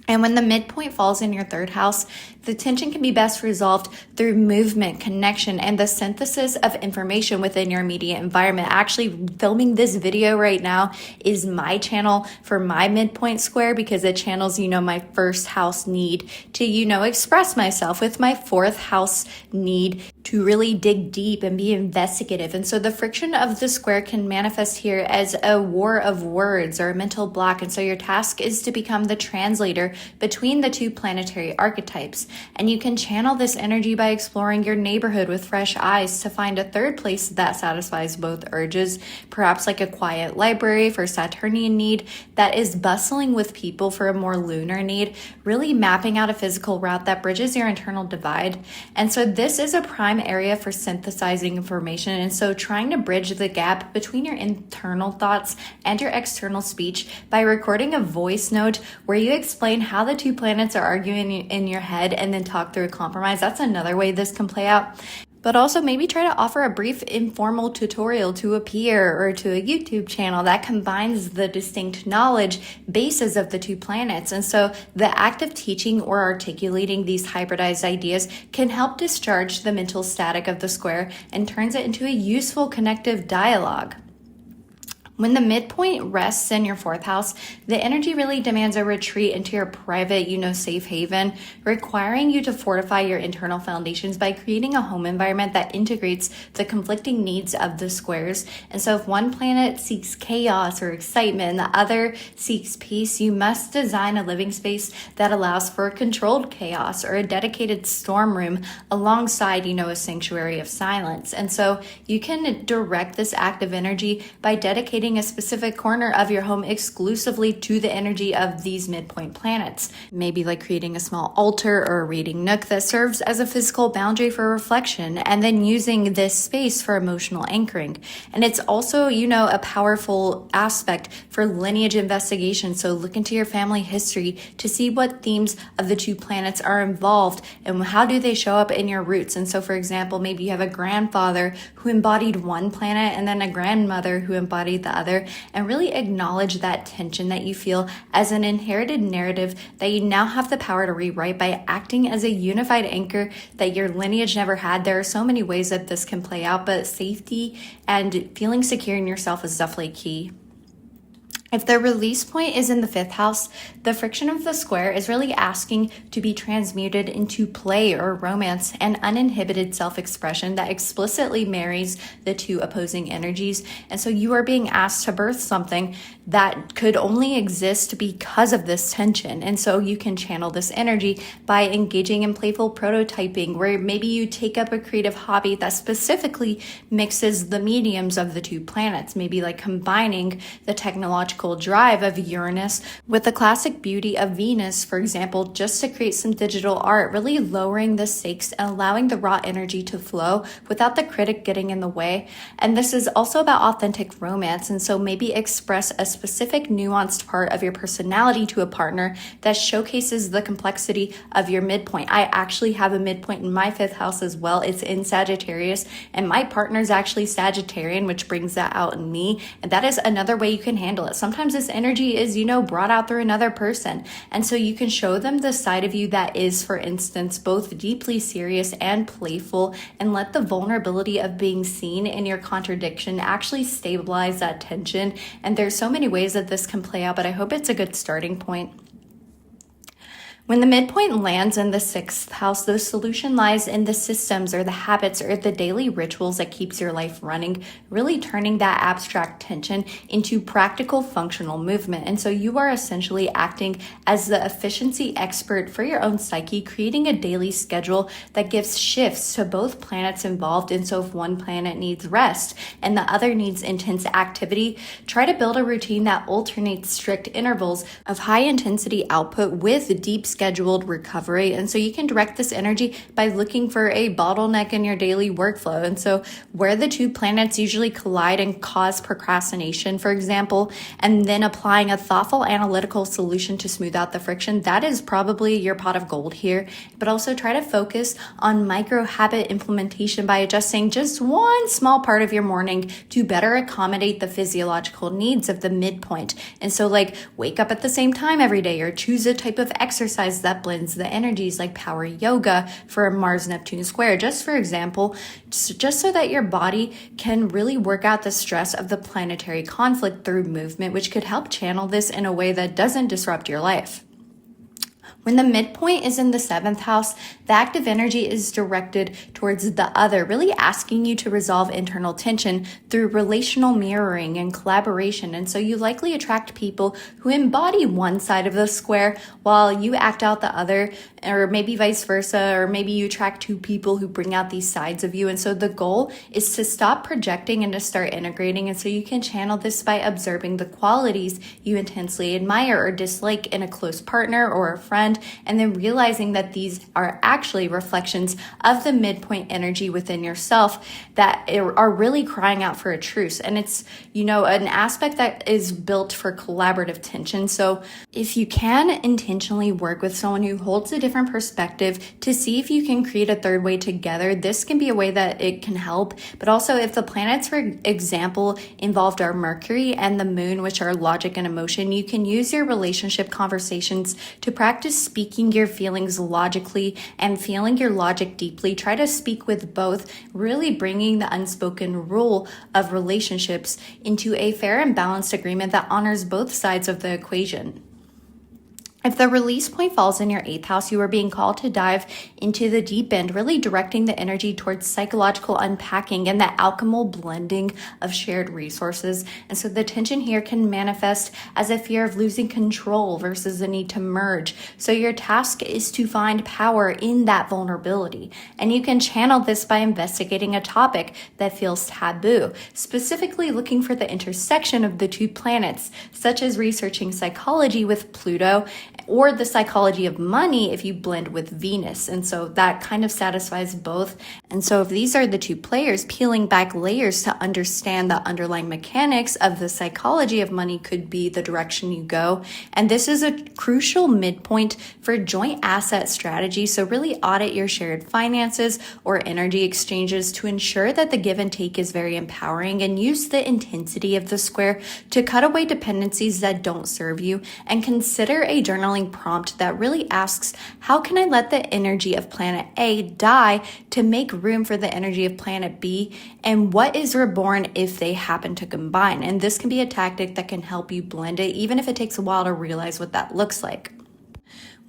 And when the midpoint falls in your third house, the tension can be best resolved through movement, connection, and the synthesis of information within your immediate environment. Actually, filming this video right now is my channel for my midpoint square, because it channels, my first house need to, express myself, with my fourth house need to really dig deep and be investigative. And so the friction of the square can manifest here as a war of words or a mental block. And so your task is to become the translator between the two planetary archetypes. And you can channel this energy by exploring your neighborhood with fresh eyes to find a third place that satisfies both urges, perhaps like a quiet library for Saturnian need that is bustling with people for a more lunar need, really mapping out a physical route that bridges your internal divide. And so this is a prime area for synthesizing information. And so trying to bridge the gap between your internal thoughts and your external speech by recording a voice note where you explain how the two planets are arguing in your head and then talk through a compromise. That's another way this can play out. But also maybe try to offer a brief informal tutorial to a peer or to a YouTube channel that combines the distinct knowledge bases of the two planets. And so the act of teaching or articulating these hybridized ideas can help discharge the mental static of the square and turns it into a useful connective dialogue. When the midpoint rests in your fourth house, the energy really demands a retreat into your private, safe haven, requiring you to fortify your internal foundations by creating a home environment that integrates the conflicting needs of the squares. And so if one planet seeks chaos or excitement and the other seeks peace, you must design a living space that allows for controlled chaos or a dedicated storm room alongside, a sanctuary of silence. And so you can direct this active energy by dedicating a specific corner of your home exclusively to the energy of these midpoint planets. Maybe like creating a small altar or a reading nook that serves as a physical boundary for reflection, and then using this space for emotional anchoring. And it's also, a powerful aspect for lineage investigation. So look into your family history to see what themes of the two planets are involved and how do they show up in your roots. And so, for example, maybe you have a grandfather who embodied one planet and then a grandmother who embodied the other, and really acknowledge that tension that you feel as an inherited narrative that you now have the power to rewrite by acting as a unified anchor that your lineage never had. There are so many ways that this can play out, but safety and feeling secure in yourself is definitely key. If the release point is in the fifth house, the friction of the square is really asking to be transmuted into play or romance and uninhibited self-expression that explicitly marries the two opposing energies. And so you are being asked to birth something that could only exist because of this tension. And so you can channel this energy by engaging in playful prototyping, where maybe you take up a creative hobby that specifically mixes the mediums of the two planets, maybe like combining the technological drive of Uranus with the classic beauty of Venus, for example, just to create some digital art, really lowering the stakes and allowing the raw energy to flow without the critic getting in the way. And this is also about authentic romance. And so maybe express a specific nuanced part of your personality to a partner that showcases the complexity of your midpoint. I actually have a midpoint in my 5th house as well. It's in Sagittarius, and my partner's actually Sagittarian, which brings that out in me. And that is another way you can handle it. Sometimes this energy is, brought out through another person. And so you can show them the side of you that is, for instance, both deeply serious and playful, and let the vulnerability of being seen in your contradiction actually stabilize that tension. And there's so many ways that this can play out, but I hope it's a good starting point. When the midpoint lands in the 6th house, the solution lies in the systems or the habits or the daily rituals that keeps your life running, really turning that abstract tension into practical functional movement. And so you are essentially acting as the efficiency expert for your own psyche, creating a daily schedule that gives shifts to both planets involved. And so if one planet needs rest and the other needs intense activity, try to build a routine that alternates strict intervals of high intensity output with deep scheduled recovery. And so you can direct this energy by looking for a bottleneck in your daily workflow. And so where the two planets usually collide and cause procrastination, for example, and then applying a thoughtful analytical solution to smooth out the friction, that is probably your pot of gold here. But also try to focus on micro habit implementation by adjusting just one small part of your morning to better accommodate the physiological needs of the midpoint. And so like wake up at the same time every day, or choose a type of exercise that blends the energies, like power yoga for a Mars-Neptune square, just for example, just so that your body can really work out the stress of the planetary conflict through movement, which could help channel this in a way that doesn't disrupt your life. When the midpoint is in the 7th house, the active energy is directed towards the other, really asking you to resolve internal tension through relational mirroring and collaboration. And so you likely attract people who embody one side of the square while you act out the other, or maybe vice versa, or maybe you attract two people who bring out these sides of you. And so the goal is to stop projecting and to start integrating. And so you can channel this by observing the qualities you intensely admire or dislike in a close partner or a friend, and then realizing that these are actually reflections of the midpoint energy within yourself that are really crying out for a truce. And it's, an aspect that is built for collaborative tension. So if you can intentionally work with someone who holds a different perspective to see if you can create a third way together, this can be a way that it can help. But also if the planets, for example, involved our Mercury and the moon, which are logic and emotion, you can use your relationship conversations to practice speaking your feelings logically and feeling your logic deeply. Try to speak with both, really bringing the unspoken rule of relationships into a fair and balanced agreement that honors both sides of the equation. If the release point falls in your 8th house, you are being called to dive into the deep end, really directing the energy towards psychological unpacking and the alchemal blending of shared resources. And so the tension here can manifest as a fear of losing control versus the need to merge. So your task is to find power in that vulnerability. And you can channel this by investigating a topic that feels taboo, specifically looking for the intersection of the two planets, such as researching psychology with Pluto, or the psychology of money if you blend with Venus. And so that kind of satisfies both. And so if these are the two players, peeling back layers to understand the underlying mechanics of the psychology of money could be the direction you go. And this is a crucial midpoint for joint asset strategy. So really audit your shared finances or energy exchanges to ensure that the give and take is very empowering, and use the intensity of the square to cut away dependencies that don't serve you, and consider a journaling prompt that really asks, how can I let the energy of planet A die to make room for the energy of planet B? And what is reborn if they happen to combine? And this can be a tactic that can help you blend it, even if it takes a while to realize what that looks like.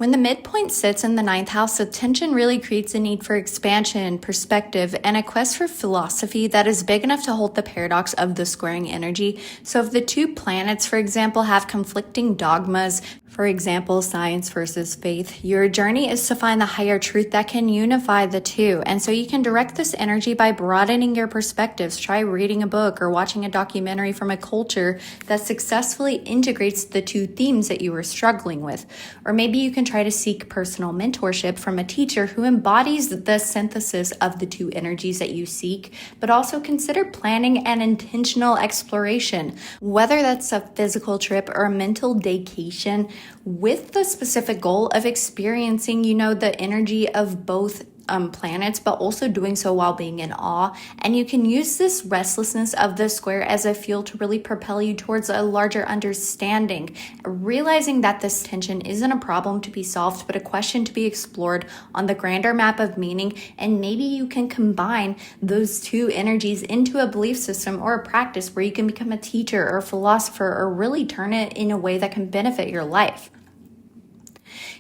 When the midpoint sits in the ninth house, the tension really creates a need for expansion, perspective, and a quest for philosophy that is big enough to hold the paradox of the squaring energy. So if the two planets, for example, have conflicting dogmas, for example, science versus faith, your journey is to find the higher truth that can unify the two. And so you can direct this energy by broadening your perspectives. Try reading a book or watching a documentary from a culture that successfully integrates the two themes that you were struggling with. Or maybe you can try to seek personal mentorship from a teacher who embodies the synthesis of the two energies that you seek, but also consider planning an intentional exploration, whether that's a physical trip or a mental vacation, with the specific goal of experiencing, the energy of both planets, but also doing so while being in awe. And you can use this restlessness of the square as a fuel to really propel you towards a larger understanding, realizing that this tension isn't a problem to be solved, but a question to be explored on the grander map of meaning. And maybe you can combine those two energies into a belief system or a practice where you can become a teacher or a philosopher, or really turn it in a way that can benefit your life.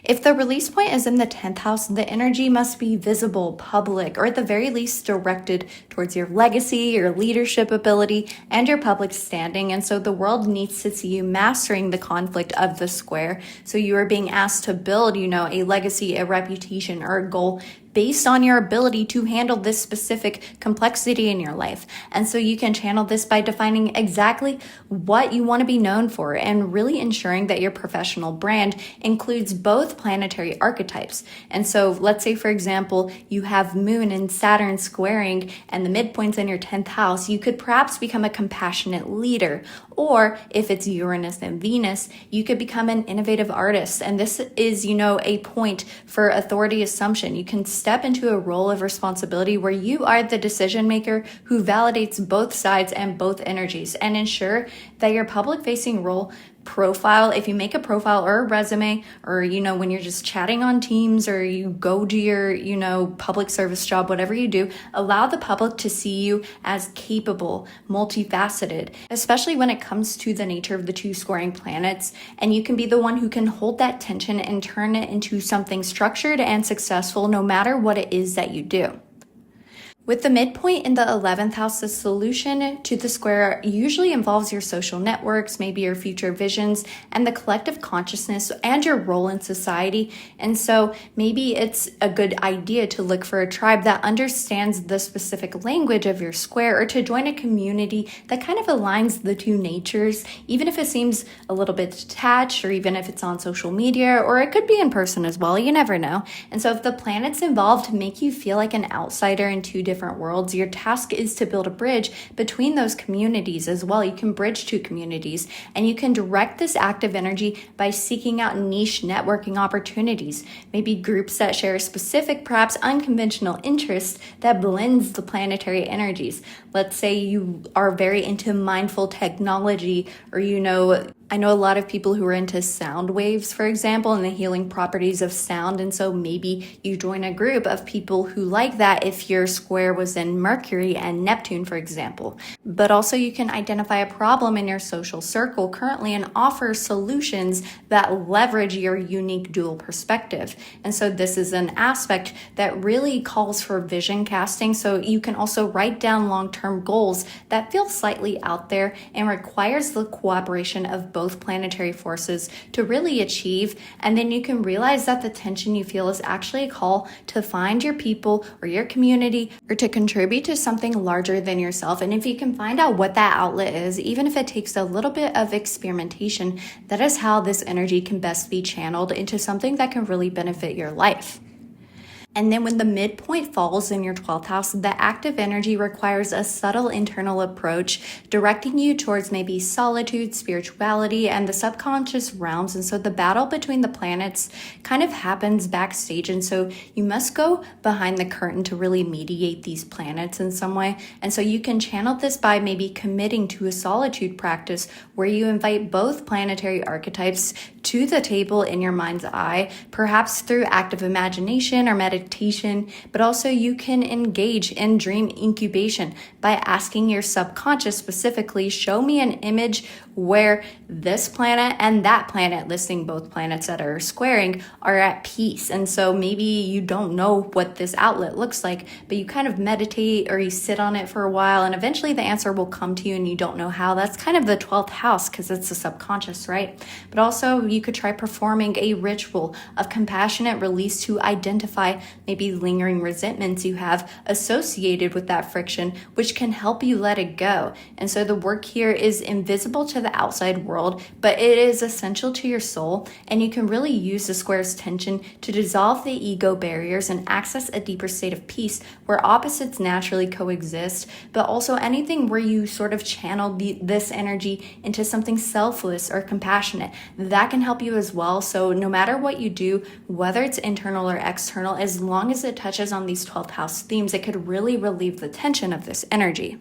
If the release point is in the 10th house, the energy must be visible, public, or at the very least directed towards your legacy, your leadership ability, and your public standing. And so the world needs to see you mastering the conflict of the square. So you are being asked to build, a legacy, a reputation, or a goal based on your ability to handle this specific complexity in your life. And so you can channel this by defining exactly what you want to be known for, and really ensuring that your professional brand includes both planetary archetypes. And so let's say, for example, you have Moon and Saturn squaring and the midpoints in your 10th house, you could perhaps become a compassionate leader. Or if it's Uranus and Venus, you could become an innovative artist. And this is, a point for authority assumption. You can step into a role of responsibility where you are the decision maker who validates both sides and both energies, and ensure that your public facing role profile, if you make a profile or a resume, or when you're just chatting on Teams, or you go to your public service job, whatever you do, allow the public to see you as capable, multifaceted, especially when it comes to the nature of the two squaring planets. And you can be the one who can hold that tension and turn it into something structured and successful, no matter what it is that you do. With the midpoint in the 11th house, the solution to the square usually involves your social networks, maybe your future visions, and the collective consciousness and your role in society. And so maybe it's a good idea to look for a tribe that understands the specific language of your square, or to join a community that kind of aligns the two natures, even if it seems a little bit detached, or even if it's on social media, or it could be in person as well. You never know. And so if the planets involved make you feel like an outsider in two different worlds, your task is to build a bridge between those communities as well. You can bridge two communities, and you can direct this active energy by seeking out niche networking opportunities, maybe groups that share specific, perhaps unconventional interests that blends the planetary energies. Let's say you are very into mindful technology, or I know a lot of people who are into sound waves, for example, and the healing properties of sound. And so maybe you join a group of people who like that if your square was in Mercury and Neptune, for example. But also you can identify a problem in your social circle currently and offer solutions that leverage your unique dual perspective. And so this is an aspect that really calls for vision casting. So you can also write down long-term goals that feel slightly out there and requires the cooperation of both planetary forces to really achieve. And then you can realize that the tension you feel is actually a call to find your people or your community, or to contribute to something larger than yourself. And if you can find out what that outlet is, even if it takes a little bit of experimentation, that is how this energy can best be channeled into something that can really benefit your life. And then when the midpoint falls in your 12th house, the active energy requires a subtle internal approach, directing you towards maybe solitude, spirituality, and the subconscious realms. And so the battle between the planets kind of happens backstage. And so you must go behind the curtain to really mediate these planets in some way. And so you can channel this by maybe committing to a solitude practice where you invite both planetary archetypes to the table in your mind's eye, perhaps through active imagination or meditation, but also you can engage in dream incubation by asking your subconscious specifically, show me an image where this planet and that planet, listing both planets that are squaring, are at peace. And so maybe you don't know what this outlet looks like, but you kind of meditate or you sit on it for a while, and eventually the answer will come to you and you don't know how. That's kind of the 12th house because it's the subconscious, right? But also you could try performing a ritual of compassionate release to identify maybe lingering resentments you have associated with that friction, which can help you let it go. And so the work here is invisible to the outside world, but it is essential to your soul, and you can really use the square's tension to dissolve the ego barriers and access a deeper state of peace where opposites naturally coexist, but also anything where you sort of channel this energy into something selfless or compassionate, that can help you as well. So no matter what you do, whether it's internal or external, as long as it touches on these 12th house themes, it could really relieve the tension of this energy.